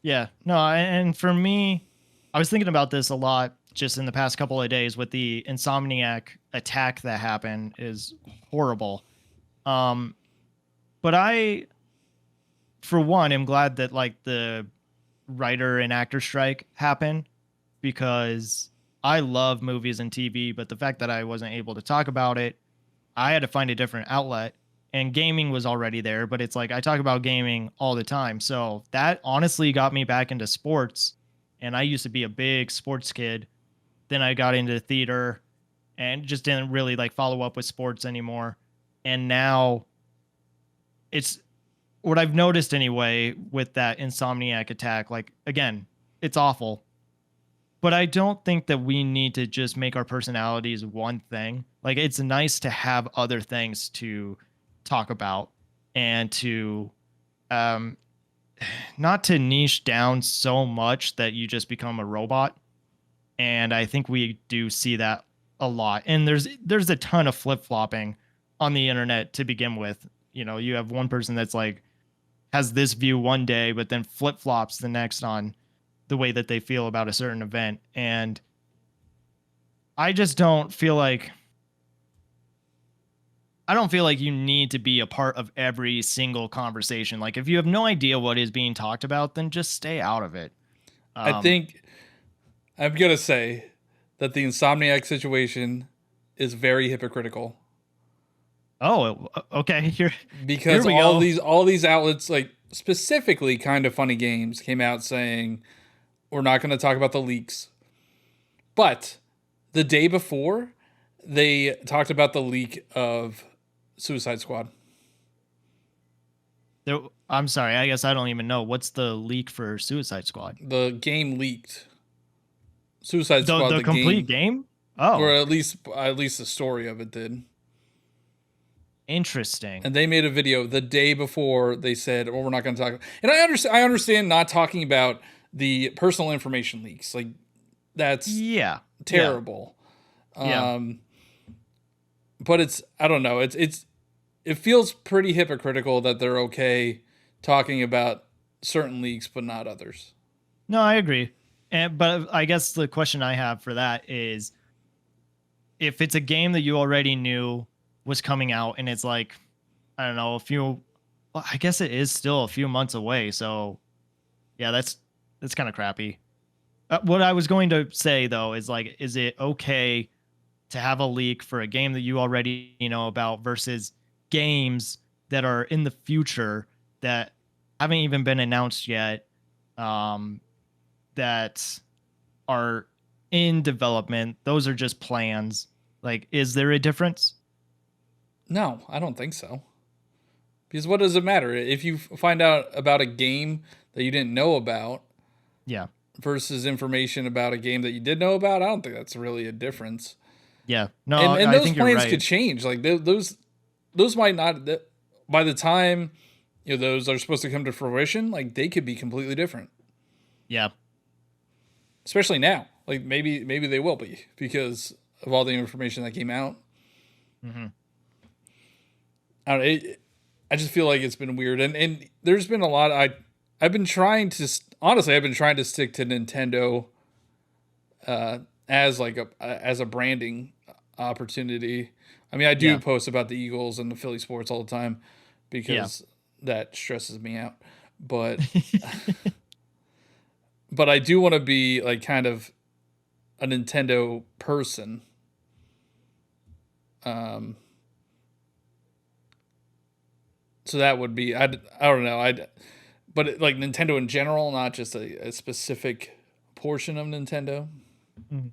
Yeah. No, and for me, I was thinking about this a lot just in the past couple of days with the Insomniac attack that happened is horrible. Um, but I, for one, am glad that like the writer and actor strike happened because I love movies and TV, but the fact that I wasn't able to talk about it, I had to find a different outlet. And gaming was already there, but it's like I talk about gaming all the time. So that honestly got me back into sports. And I used to be a big sports kid. Then I got into theater and just didn't really like follow up with sports anymore. And now it's what I've noticed anyway with that Insomniac attack. Like, again, it's awful, but I don't think that we need to just make our personalities one thing. Like, it's nice to have other things to talk about and to, um, not to niche down so much that you just become a robot. And I think we do see that a lot. And there's a ton of flip flopping on the internet to begin with. You have one person that's like has this view one day, but then flip flops the next on the way that they feel about a certain event. And I just I don't feel like you need to be a part of every single conversation. Like if you have no idea what is being talked about, then just stay out of it. I Um, think I'm going to say that the Insomniac situation is very hypocritical oh, okay. Here because we all go. these outlets, like specifically Kind of Funny Games, came out saying we're not going to talk about the leaks. But the day before, they talked about the leak of Suicide Squad. I'm sorry. I guess I don't even know what's the leak for Suicide Squad. The game leaked. Suicide Squad, The the complete game, game. or Oh, at least the story of it did. interesting. And they made a video the day before they said, "Well, we're not going to talk." And I understand not talking about the personal information leaks. Like that's Yeah, yeah, terrible. yeah, Um, but I don't know. It feels pretty hypocritical that they're okay talking about certain leaks but not others. no, I agree. But I guess the question I have for that is if it's a game that you already knew was coming out and it's like, I don't know, well, I guess it is still a few months away. So yeah, that's kind of crappy. What I was going to say though is like, is it okay to have a leak for a game that you already know about versus games that are in the future that haven't even been announced yet, um, that are in development? Those are just plans. Like, is there a difference? No, I don't think so. Because what does it matter if you find out about a game that you didn't know about Yeah, versus information about a game that you did know about? I don't think that's really a difference. yeah. No, And I those think you're plans could right. change. Like those might not. By the time those are supposed to come to fruition, like they could be completely different. Yeah, Especially now, like maybe they will be because of all the information that came out. hmm, I don't know, I just feel like it's been weird, and there's been a lot. I've been trying to honestly, I've been trying to stick to Nintendo as like as a branding opportunity. I mean, I do yeah, post about the Eagles and the Philly sports all the time yeah. because that stresses me out. But I do want to be like kind of a Nintendo person. Um, so that would be I don't know but like Nintendo in general, not just a specific portion of Nintendo. Mhm.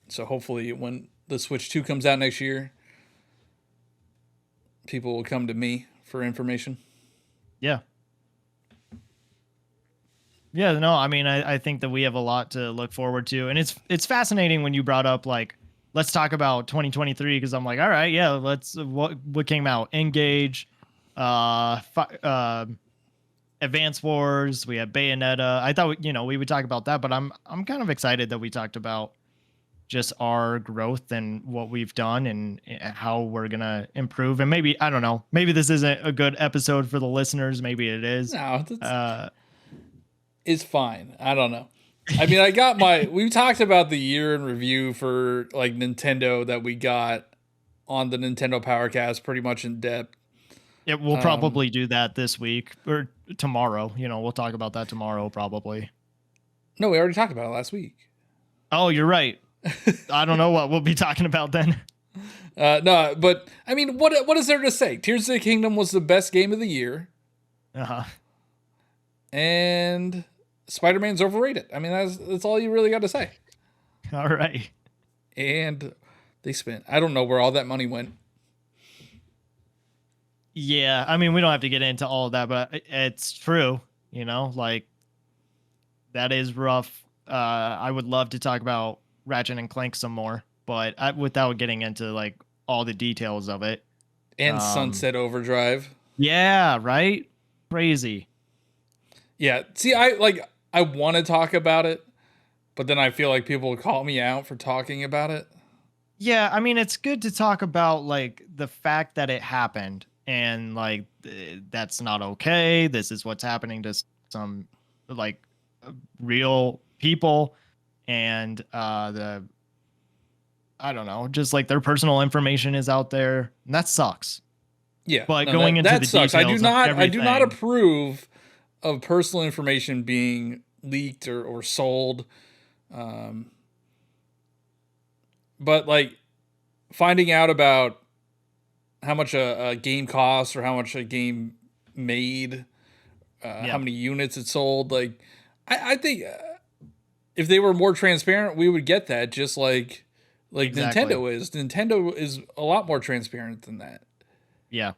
So hopefully when the Switch 2 comes out next year, people will come to me for information. Yeah. Yeah, no, I mean, I think that we have a lot to look forward to, and it's fascinating when you brought up like let's talk about 2023 because I'm like, all right, yeah, let's what came out, Engage, Advance Wars, we had Bayonetta. I thought we would talk about that, but I'm kind of excited that we talked about just our growth and what we've done and how we're gonna improve, and maybe I don't know, maybe this isn't a good episode for the listeners, maybe it is. No, Uh, it's fine. I don't know. I mean, I got my. We talked about the year in review for like Nintendo that we got on the Nintendo Powercast pretty much in depth. Yeah, we'll probably do that this week or tomorrow. We'll talk about that tomorrow probably. No, we already talked about it last week. Oh, you're right. I don't know what we'll be talking about then. No, but I mean, what is there to say? Tears of the Kingdom was the best game of the year, and Spider-Man's overrated. I mean, that's all you really got to say. All right. And they spent. I don't know where all that money went. Yeah, I mean, we don't have to get into all of that, but it's true. Like that is rough. I would love to talk about Ratchet and Clank some more, but without getting into like all the details of it. And Sunset Overdrive. Yeah, right? Crazy. Yeah. See, I want to talk about it, but then I feel like people will call me out for talking about it. Yeah, I mean, it's good to talk about like the fact that it happened and like that's not okay. This is what's happening to some like real people, and I don't know, just like their personal information is out there, and that sucks. Yeah, but going into the sucks. details, I do not approve of personal information being leaked or sold. But like finding out about how much a game costs or how much a game made, how many units it sold, like I think if they were more transparent, we would get that. Just like exactly. Nintendo is a lot more transparent than that. Yeah.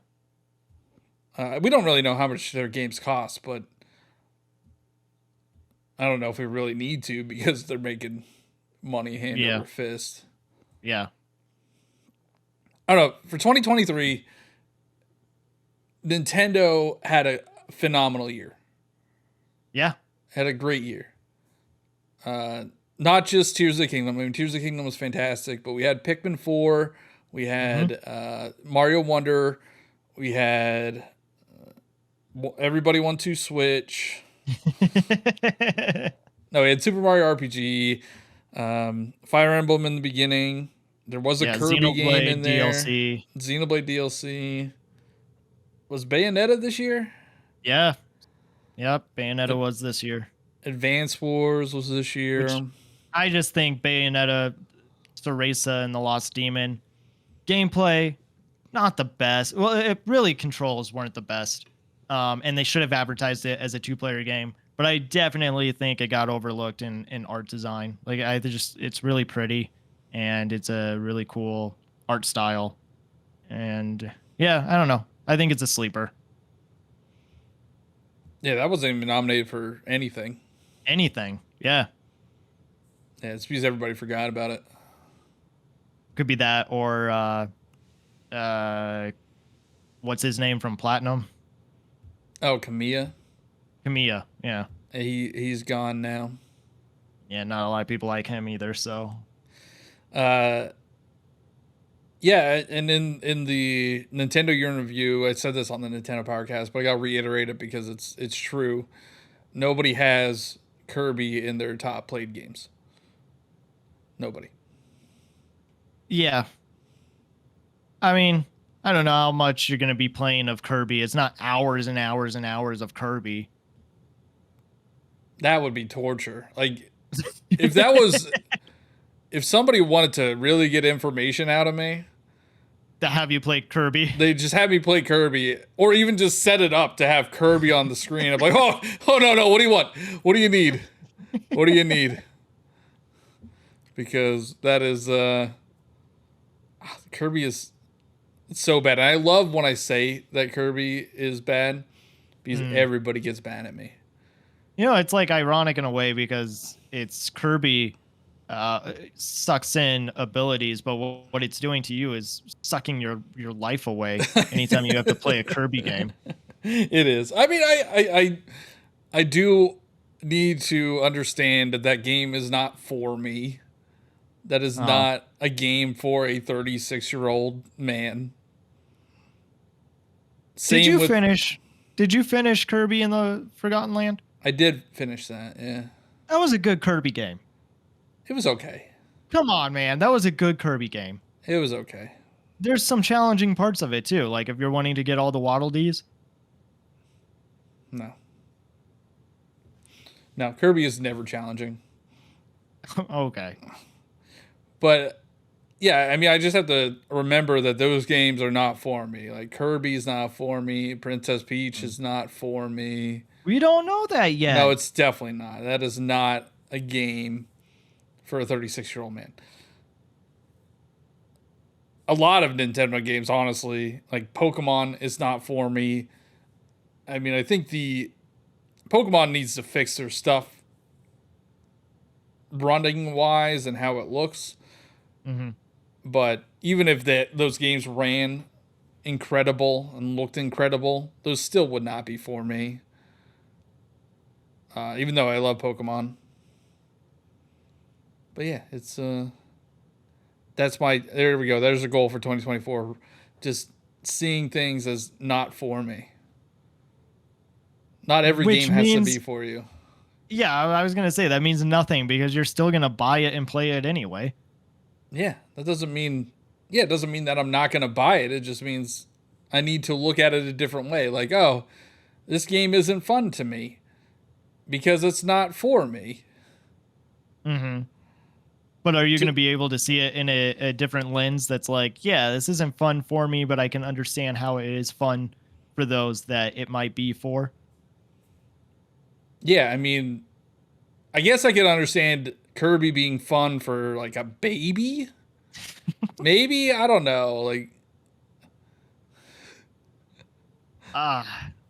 We don't really know how much their games cost, but I don't know if we really need to because they're making money hand over fist. Yeah. I don't know. For 2023, Nintendo had a phenomenal year. Yeah. Had a great year. Not just Tears of the Kingdom. I mean, Tears of the Kingdom was fantastic, but we had Pikmin 4. We had Mario Wonder. We had Everybody Want to Switch. No, we had Super Mario RPG. Fire Emblem in the beginning. There was a Kirby Xenoblade game in there. DLC. Xenoblade DLC. Was Bayonetta this year? Yeah. Yep. Bayonetta was this year. Advance Wars was this year. Which I just think Bayonetta, Cereza, and the Lost Demon gameplay, not the best. Well, really controls weren't the best. And they should have advertised it as a 2-player game. But I definitely think it got overlooked in art design. Like it's really pretty, and it's a really cool art style. And yeah, I don't know. I think it's a sleeper. Yeah, that wasn't even nominated for anything. Anything. Yeah. Yeah, it's because everybody forgot about it. Could be that or what's his name from Platinum? Oh, Kamiya. Kamiya, yeah. He's gone now. Yeah, not a lot of people like him either, so. Yeah, and in the Nintendo Year in Review, I said this on the Nintendo Powercast, but I gotta reiterate it because it's true. Nobody has Kirby in their top played games. Nobody. Yeah. I mean, I don't know how much you're gonna be playing of Kirby. It's not hours and hours and hours of Kirby. That would be torture. Like, if that was, if somebody wanted to really get information out of me, to have you play Kirby, they just have me play Kirby, or even just set it up to have Kirby on the screen. I'm like, oh no, what do you want? What do you need? What do you need? because that is Kirby is so bad. And I love when I say that Kirby is bad because everybody gets mad at me. You know, it's like ironic in a way because it's Kirby sucks in abilities, but what it's doing to you is sucking your life away anytime you have to play a Kirby game. It is. I mean, I do need to understand that that game is not for me. That is not a game for a 36-year-old man. Did you finish? Did you finish Kirby in the Forgotten Land? I did finish that. Yeah, that was a good Kirby game. It was okay. Come on, man, that was a good Kirby game. It was okay. There's some challenging parts of it too, like if you're wanting to get all the Waddle Dees. No. No, Kirby is never challenging. Okay. But yeah, I mean, I just have to remember that those games are not for me. Like Kirby's not for me. Princess Peach is not for me. We don't know that yet. No, it's definitely not. That is not a game for a 36-year-old man. A lot of Nintendo games, honestly, like Pokemon is not for me. I mean, I think the Pokemon needs to fix their stuff running wise and how it looks. Mm-hmm. But even if those games ran incredible and looked incredible, those still would not be for me. Even though I love Pokemon. But yeah, it's that's there we go. There's a goal for 2024. Just seeing things as not for me. Not every game has to be for you. Yeah, I was going to say that means nothing because you're still going to buy it and play it anyway. Yeah, that doesn't mean it doesn't mean that I'm not going to buy it. It just means I need to look at it a different way. Like, oh, this game isn't fun to me because it's not for me. Mm-hmm. But are you going to be able to see it in a different lens that's like, yeah, this isn't fun for me, but I can understand how it is fun for those that it might be for? Yeah, I mean, I guess I could understand Kirby being fun for like a baby. Maybe, I don't know, like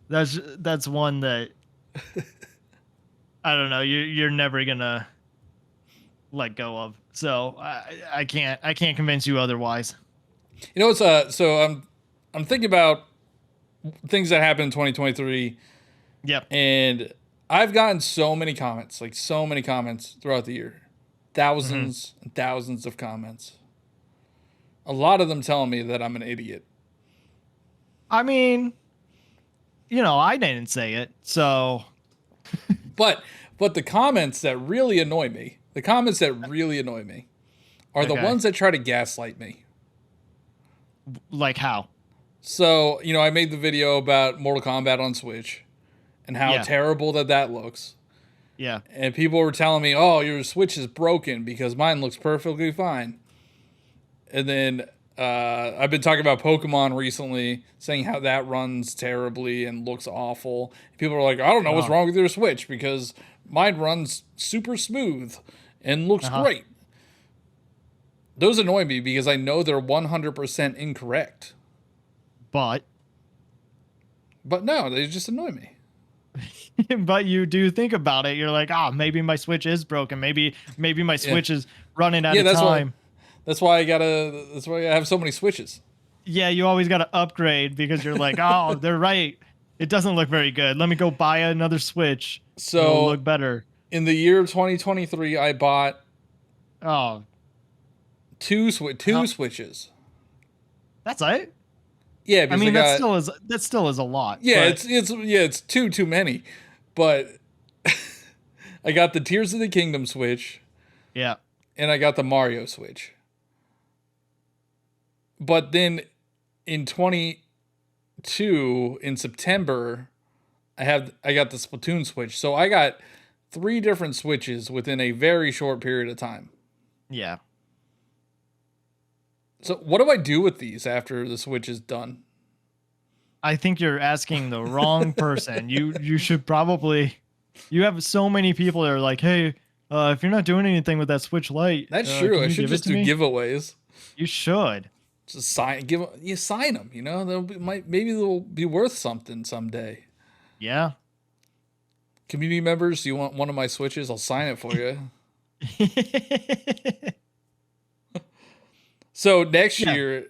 that's one that I don't know, you're never going to let go of. So I can't convince you otherwise. You know, it's so I'm thinking about things that happened in 2023. Yep. And I've gotten so many comments throughout the year. Thousands and thousands of comments. A lot of them telling me that I'm an idiot. I mean, you know, I didn't say it, so. But the comments that really annoy me, are the ones that try to gaslight me. Like how? So, you know, I made the video about Mortal Kombat on Switch and how terrible that looks. Yeah. And people were telling me, oh, your Switch is broken because mine looks perfectly fine. And then I've been talking about Pokemon recently, saying how that runs terribly and looks awful. People are like, I don't know what's wrong with your Switch because mine runs super smooth and looks great. Those annoy me because I know they're 100% incorrect. But no, they just annoy me. But you do think about it. You're like, maybe my Switch is broken. Maybe my Switch is running out of time. That's why I have so many Switches. Yeah, you always got to upgrade because you're like, oh, they're right. It doesn't look very good. Let me go buy another Switch. So it'll look better. In the year of 2023, I bought two Switches. That's it. Yeah, I mean that still is a lot. Yeah, it's too many. But I got the Tears of the Kingdom Switch. Yeah. And I got the Mario Switch. But then in 22 in September, I got the Splatoon Switch. So I got 3 different Switches within a very short period of time. Yeah. So what do I do with these after the Switch is done? I think you're asking the wrong person. You should probably. You have so many people that are like, hey, If you're not doing anything with that Switch Lite, That's true. can I you should give it just to do me? giveaways. You should. Just sign them. You know, maybe they'll be worth something someday. Yeah. Community members, you want one of my Switches? I'll sign it for you. So next Yeah. year,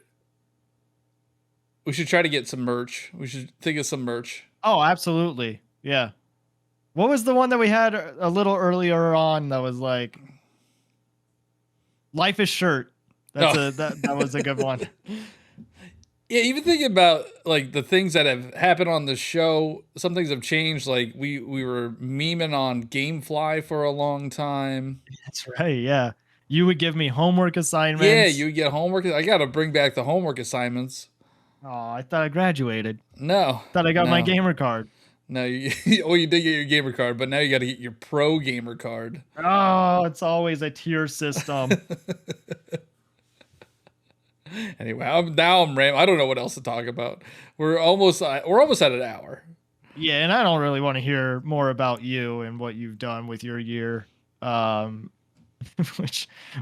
we should try to get some merch. We should think of some merch. Oh, absolutely. Yeah. What was the one that we had a little earlier on that was like Life is shirt? That's Oh. that was a good one. Yeah, even thinking about like the things that have happened on the show, some things have changed. Like we were memeing on GameFly for a long time. That's right. Yeah. You would give me homework Yeah, assignments. you get homework. I got to bring back the homework assignments. Oh, I thought I graduated. No, Thought I got my no, gamer card. no. Oh, you did get your gamer card, but now you got to get your pro gamer card. Oh, it's always a tier system. Anyway, I don't know what else to talk about. We're almost at an hour. Yeah, and I don't really want to hear more about you and what you've done with your year, um,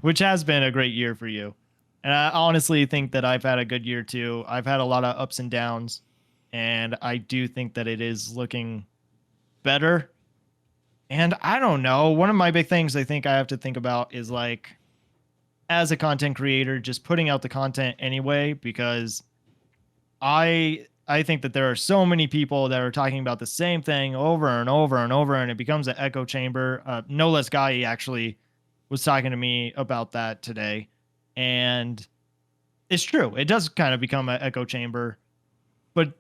which has been a great year for you. And I honestly think that I've had a good year too. I've had a lot of ups and downs, and I do think that it is looking better. And I don't know. One of my big things I think I have to think about is like, as a content creator, just putting out the content anyway, because I think that there are so many people that are talking about the same thing over and over and over, and it becomes an echo chamber. No Less Guy actually was talking to me about that today, and it's true. It does kind of become an echo chamber, but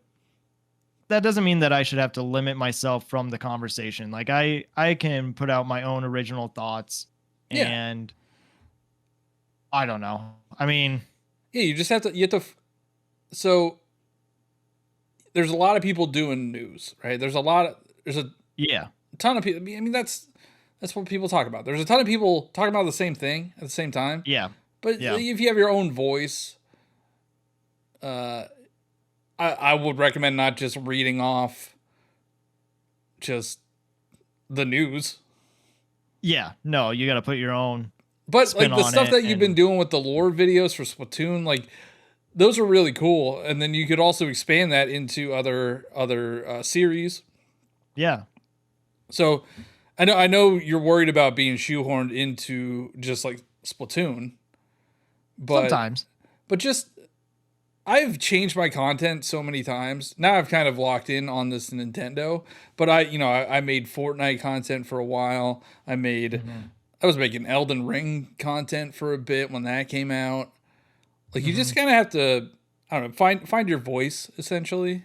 that doesn't mean that I should have to limit myself from the conversation. Like I can put out my own original thoughts, Yeah, and I don't know. I mean, yeah. So there's a lot of people doing news, right? There's a yeah, ton of people. I mean, that's what people talk about. There's a ton of people talking about the same thing at the same time. yeah, But yeah, if you have your own voice, uh, I would recommend not just reading off just the news, yeah. No, you got to put your own but spin like the on stuff it, that you've been and doing with the lore videos for Splatoon, like those are really cool. And then you could also expand that into other series. yeah, So I know you're worried about being shoehorned into just like Splatoon, but sometimes. just I've changed my content so many times. Now I've kind of locked in on this Nintendo, but I made Fortnite content for a while. Mhm, I was making Elden Ring content for a bit when that came out. Like you just mhm, kind of have to, I don't know, find your voice essentially,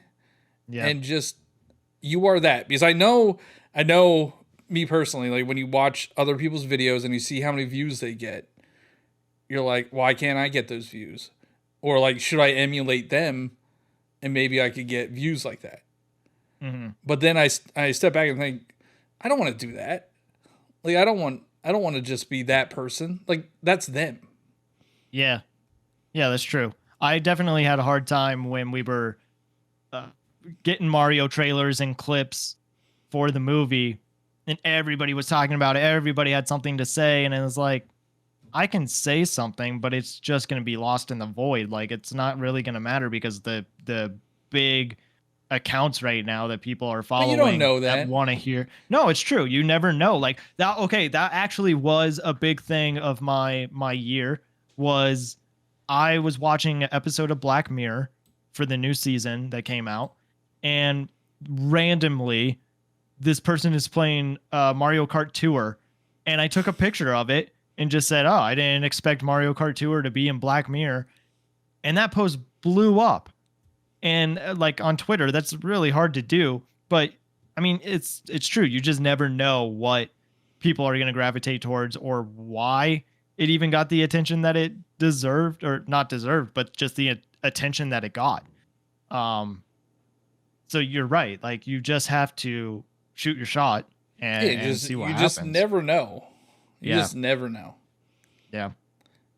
yeah, and just you are that. Because I know me personally, like when you watch other people's videos and you see how many views they get, you're like, why can't I get those views? Or like, should I emulate them and maybe I could get views like that? mhm, But then I step back and think, I don't want to do that. Like I don't want to just be that person. Like that's them. yeah, yeah. That's true. I definitely had a hard time when we were uh, getting Mario trailers and clips for the movie, and everybody was talking about it. Everybody had something to say, and it was like, I can say something, but it's just going to be lost in the void. Like it's not really going to matter because the big accounts right now that people are But you don't following know that that. want to hear. No, it's true. You never know. Like that. Okay, that actually was a big thing of my year. Was I was watching an episode of Black Mirror for the new season that came out, and randomly this person is playing Mario Kart Tour, and I took a picture of it and just said, "Oh, I didn't expect Mario Kart Tour to be in Black Mirror," and that post blew up. And like on Twitter, that's really hard to do, but I mean, it's true. You just never know what people are going to gravitate towards or why it even got the attention that it deserved, or not deserved, but just the attention that it got. Um, so you're right. Like you just have to shoot your shot Yeah, and see what you just happens. never know. You Yeah. just never know. Yeah.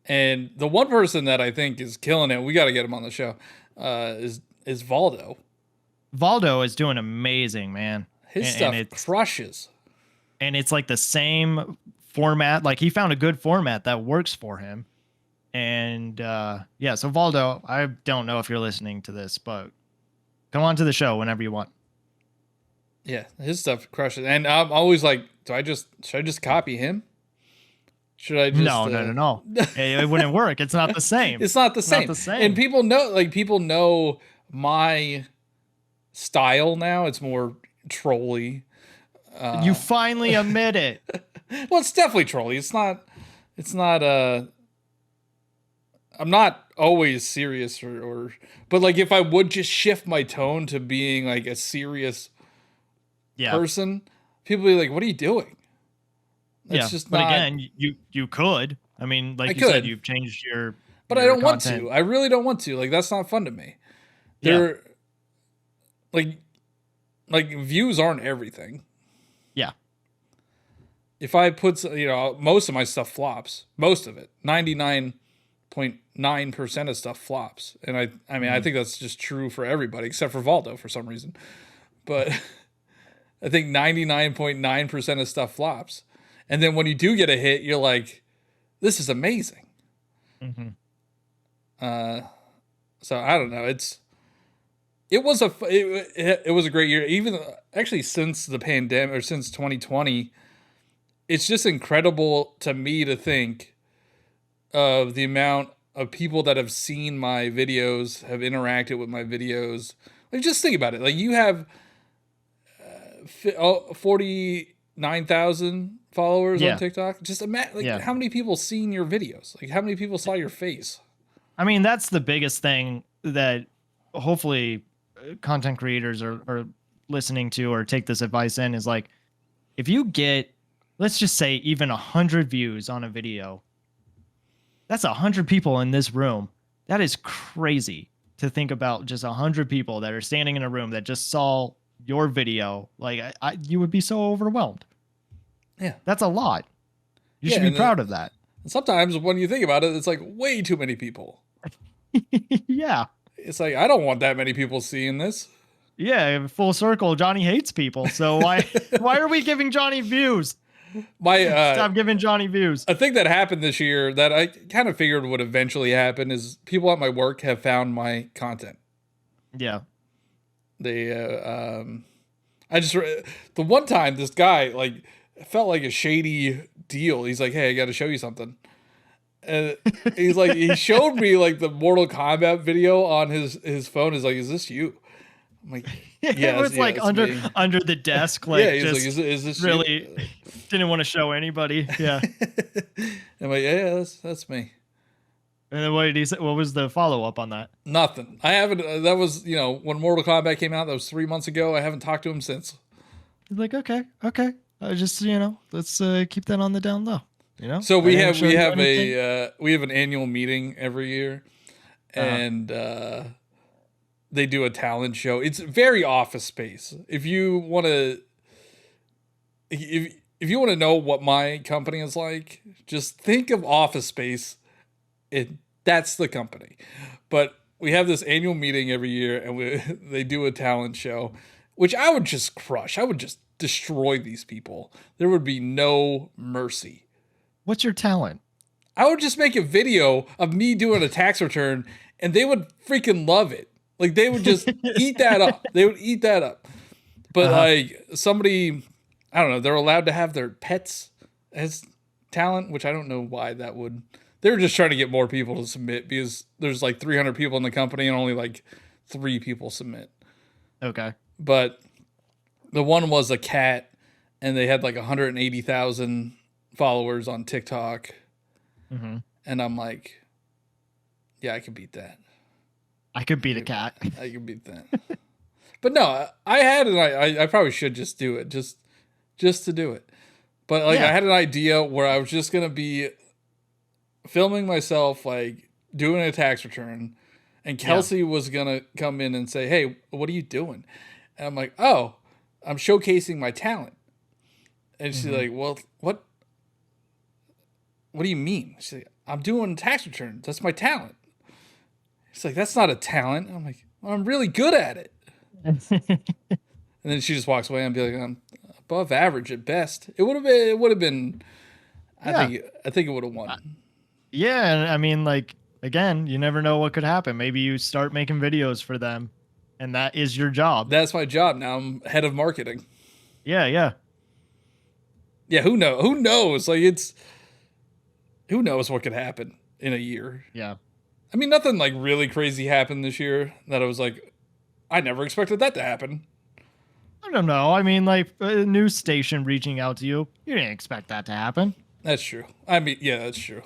And the one person that I think is killing it, we got to get him on the show, is Valdo. Valdo is doing amazing, man. His And stuff it's crushes. and it's like the same format. Like he found a good format that works for him. And yeah, so Valdo, I don't know if you're listening to this, but come on to the show whenever you want. Yeah, his stuff crushes. And I'm always like, should I just copy him? Should I just No. It wouldn't work. It's not the same. It's not the same. Not the same. And people know my style now. It's more trolly. You finally admit it. Well, it's definitely trolly. It's not I'm not always serious but like if I would just shift my tone to being like a serious person, people be like, "What are you doing?" That's just but not, again, you could. I mean, like you said, you've changed your. But I don't want to. I really don't want to. Like that's not fun to me. They're like views aren't everything. Yeah. If I put, most of my stuff flops. Most of it, 99.9% of stuff flops, and I mean, I think that's just true for everybody except for Valdo for some reason. But I think 99.9% of stuff flops. And then when you do get a hit, you're like, this is amazing. Mm-hmm. So I don't know. It was a great year. Even actually since the pandemic or since 2020, it's just incredible to me to think of the amount of people that have seen my videos, have interacted with my videos. Like just think about it. Like you have 49,000 followers on TikTok. Just imagine how many people seen your videos. Like how many people saw your face. I mean, that's the biggest thing that hopefully content creators are listening to or take this advice in is like, if you get, let's just say even 100 views on a video, that's 100 people in this room. That is crazy to think about, just 100 people that are standing in a room that just saw your video. Like you would be so overwhelmed. Yeah. That's a lot. You should be proud of that. Sometimes when you think about it, it's like way too many people. Yeah. It's like, I don't want that many people seeing this. Yeah. Full circle. Johnny hates people. So why are we giving Johnny views? Stop giving Johnny views. A thing that happened this year that I kind of figured would eventually happen is people at my work have found my content. Yeah. They, the one time this guy, like, felt like a shady deal. He's like, "Hey, I got to show you something." And he's like, he showed me like the Mortal Kombat video on his phone. He's like, "Is this you?" I'm like, "Yeah." It was like under the desk. Like, he's like, "Is this really you?" Didn't want to show anybody. Yeah. I'm like, "Yeah, that's me." And then what did he say? What was the follow up on that? Nothing. I haven't. That was when Mortal Kombat came out. That was 3 months ago. I haven't talked to him since. He's like, okay. Just let's keep that on the down low. So we have an annual meeting every year, and they do a talent show. It's very Office Space. If you want to know what my company is like, just think of Office Space. That's the company. But we have this annual meeting every year, and they do a talent show, which I would just crush. I would just destroy these people. There would be no mercy. What's your talent? I would just make a video of me doing a tax return, and they would freaking love it. Like they would just eat that up. They would eat that up. But like somebody, I don't know, they're allowed to have their pets as talent, which I don't know why that would. They were just trying to get more people to submit because there's like 300 people in the company and only like 3 people submit. Okay. But the one was a cat, and they had like 180,000 followers on TikTok. Mm-hmm. And I'm like, yeah, I could beat that. I could beat a cat. I could beat that. But no, I probably should just do it, just to do it. But like I had an idea where I was just going to be filming myself like doing a tax return, and Kelsey was going to come in and say, "Hey, what are you doing?" And I'm like, "Oh, I'm showcasing my talent." And she's like, "Well, what do you mean?" She's like, "I'm doing a tax return. That's my talent." She's like, "That's not a talent." I'm like, "Well, I'm really good at it." And then she just walks away and be like, "I'm above average at best." It would have been Yeah. I think it would have won. Yeah, and I mean, like, again, you never know what could happen. Maybe you start making videos for them, and that is your job. That's my job now. I'm head of marketing. Yeah, yeah, Yeah, who knows? Who knows? Like who knows what could happen in a year. yeah. I mean, nothing like really crazy happened this year that I was like, I never expected that to happen. I don't know. I mean, like, a news station reaching out to you, you didn't expect that to happen. That's true. I mean, yeah, that's true.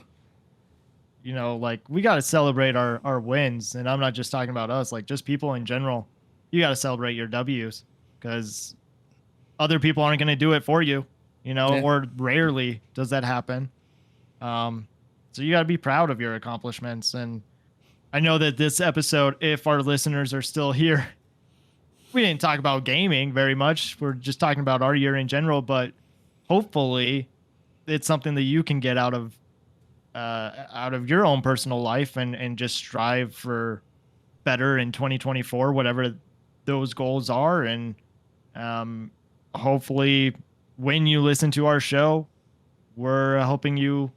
You know, like, we got to celebrate our wins, and I'm not just talking about us, like, just people in general. You got to celebrate your W's because other people aren't going to do it for you, you know, Yeah. or rarely does that happen. So you got to be proud of your accomplishments. And I know that this episode, if our listeners are still here, we didn't talk about gaming very much. We're just talking about our year in general, but hopefully it's something that you can get out of your own personal life and just strive for better in 2024, whatever those goals are. And hopefully when you listen to our show, we're helping you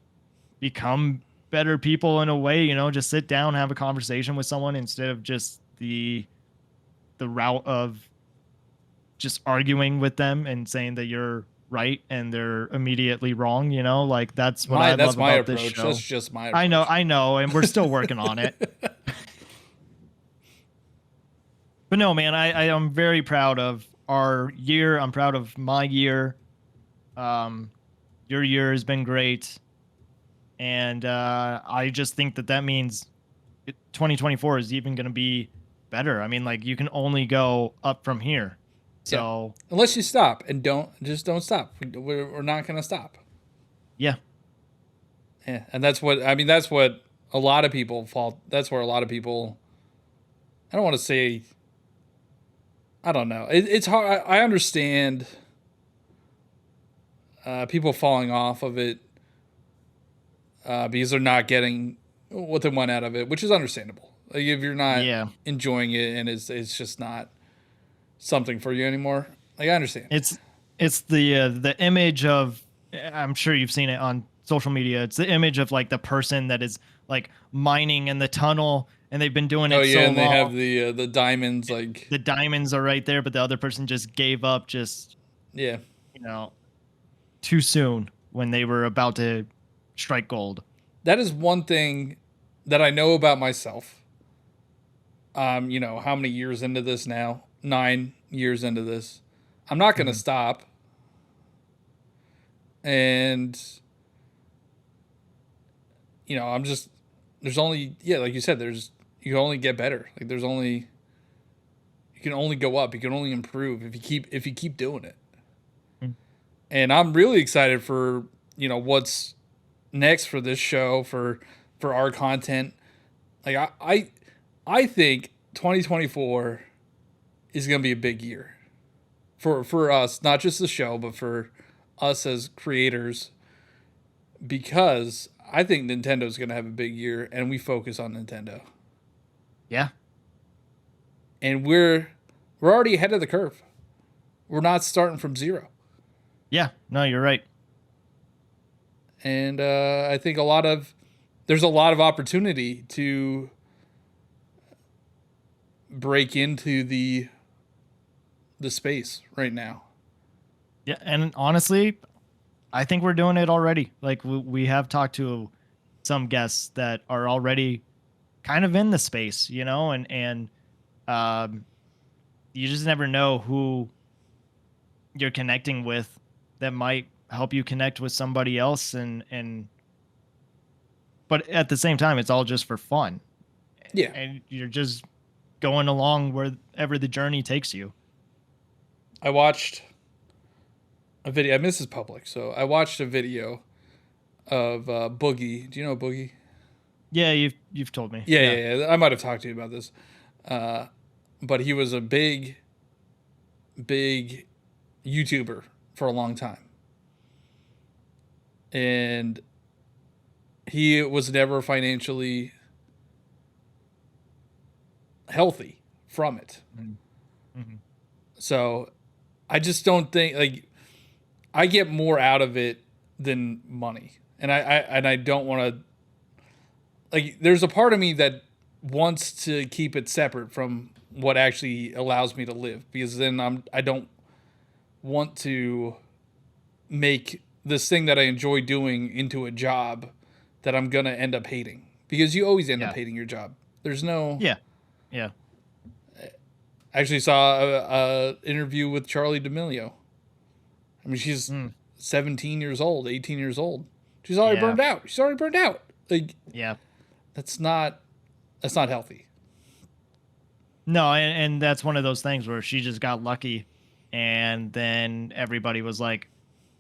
become better people in a way, you know, just sit down, have a conversation with someone instead of just the route of just arguing with them and saying that you're right and they're immediately wrong, you know, like that's what I That's love my about this approach. show. That's just my approach. I know, and we're still working on it. But no, man, I am very proud of our year. I'm proud of my year. Your year has been great. And I just think that means 2024 is even going to be better. I mean, like, you can only go up from here. So, Unless you stop and don't stop. We're not going to stop. yeah. Yeah. And that's what, I mean, that's what a lot of people fall. That's where a lot of people, I don't want to say, I don't know. It's hard. I understand people falling off of it because they're not getting what they want out of it, which is understandable. Like if you're not Yeah. enjoying it and it's just not something for you anymore. Like I understand. It's the image of, I'm sure you've seen it on social media. It's the image of like the person that is like mining in the tunnel and they've been doing it Oh yeah, so and they long. have the diamonds like The diamonds are right there, but the other person just gave up just, yeah. you know, too soon when they were about to strike gold. That is one thing that I know about myself. You know, how many years into this now? 9 years into this. I'm not going to stop. And you know, I'm just there's only like you said, you can only get better. Like you can only go up. You can only improve if you keep doing it. Mm. And I'm really excited for, you know, what's next for this show, for our content. Like I think 2024 is going to be a big year for us, not just the show, but for us as creators, because I think Nintendo's going to have a big year and we focus on Nintendo. Yeah. And we're already ahead of the curve. We're not starting from zero. Yeah. No, you're right. And I think there's a lot of opportunity to break into the space right now. Yeah, and honestly, I think we're doing it already. Like we have talked to some guests that are already kind of in the space, you know, and you just never know who you're connecting with that might help you connect with somebody else and but at the same time it's all just for fun. Yeah. And you're just going along wherever the journey takes you. I watched a video. I miss this public, so I watched a video of Boogie. Do you know Boogie? Yeah, you've told me. Yeah. I might have talked to you about this, but he was a big YouTuber for a long time, and he was never financially healthy from it. Mm-hmm. So I just don't think, like, I get more out of it than money. and I don't want to. Like, there's a part of me that wants to keep it separate from what actually allows me to live, because then I don't want to make this thing that I enjoy doing into a job that I'm gonna end up hating, because you always end up hating your job. There's no. Yeah. Yeah. I actually saw a interview with Charlie D'Amelio. I mean, she's 17 years old, 18 years old. She's already burned out. She's already burned out. Like, yeah, that's not healthy. No, and that's one of those things where she just got lucky, and then everybody was like,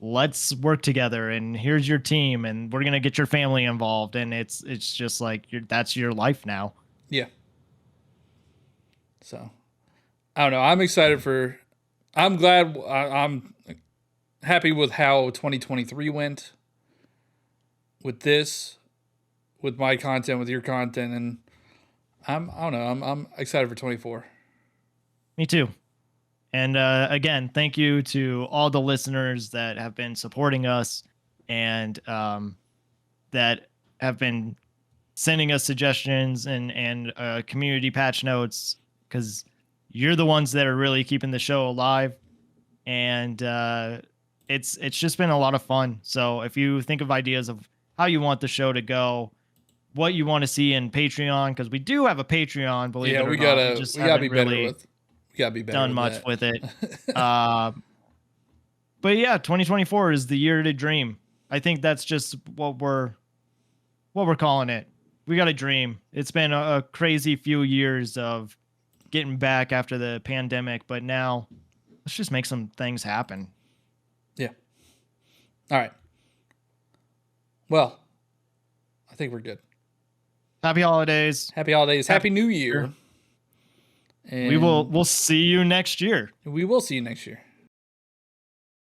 let's work together, and here's your team, and we're gonna get your family involved, and it's just like that's your life now. Yeah. So, I don't know. I'm excited for. I'm glad. I'm happy with how 2023 went. With this, with my content, with your content, and I don't know. I'm excited for 24. Me too. And again, thank you to all the listeners that have been supporting us and that have been sending us suggestions and community patch notes, because you're the ones that are really keeping the show alive. And it's just been a lot of fun. So if you think of ideas of how you want the show to go, what you want to see in Patreon, because we do have a Patreon, believe it or not. We gotta be better with. We gotta be better. Done much with it. But yeah, 2024 is the year to dream. I think that's just what we're calling it. We got to dream. It's been a crazy few years of getting back after the pandemic, but now let's just make some things happen. Yeah. All right. Well, I think we're good. Happy holidays. Happy holidays. Happy New Year. And we'll see you next year. We will see you next year.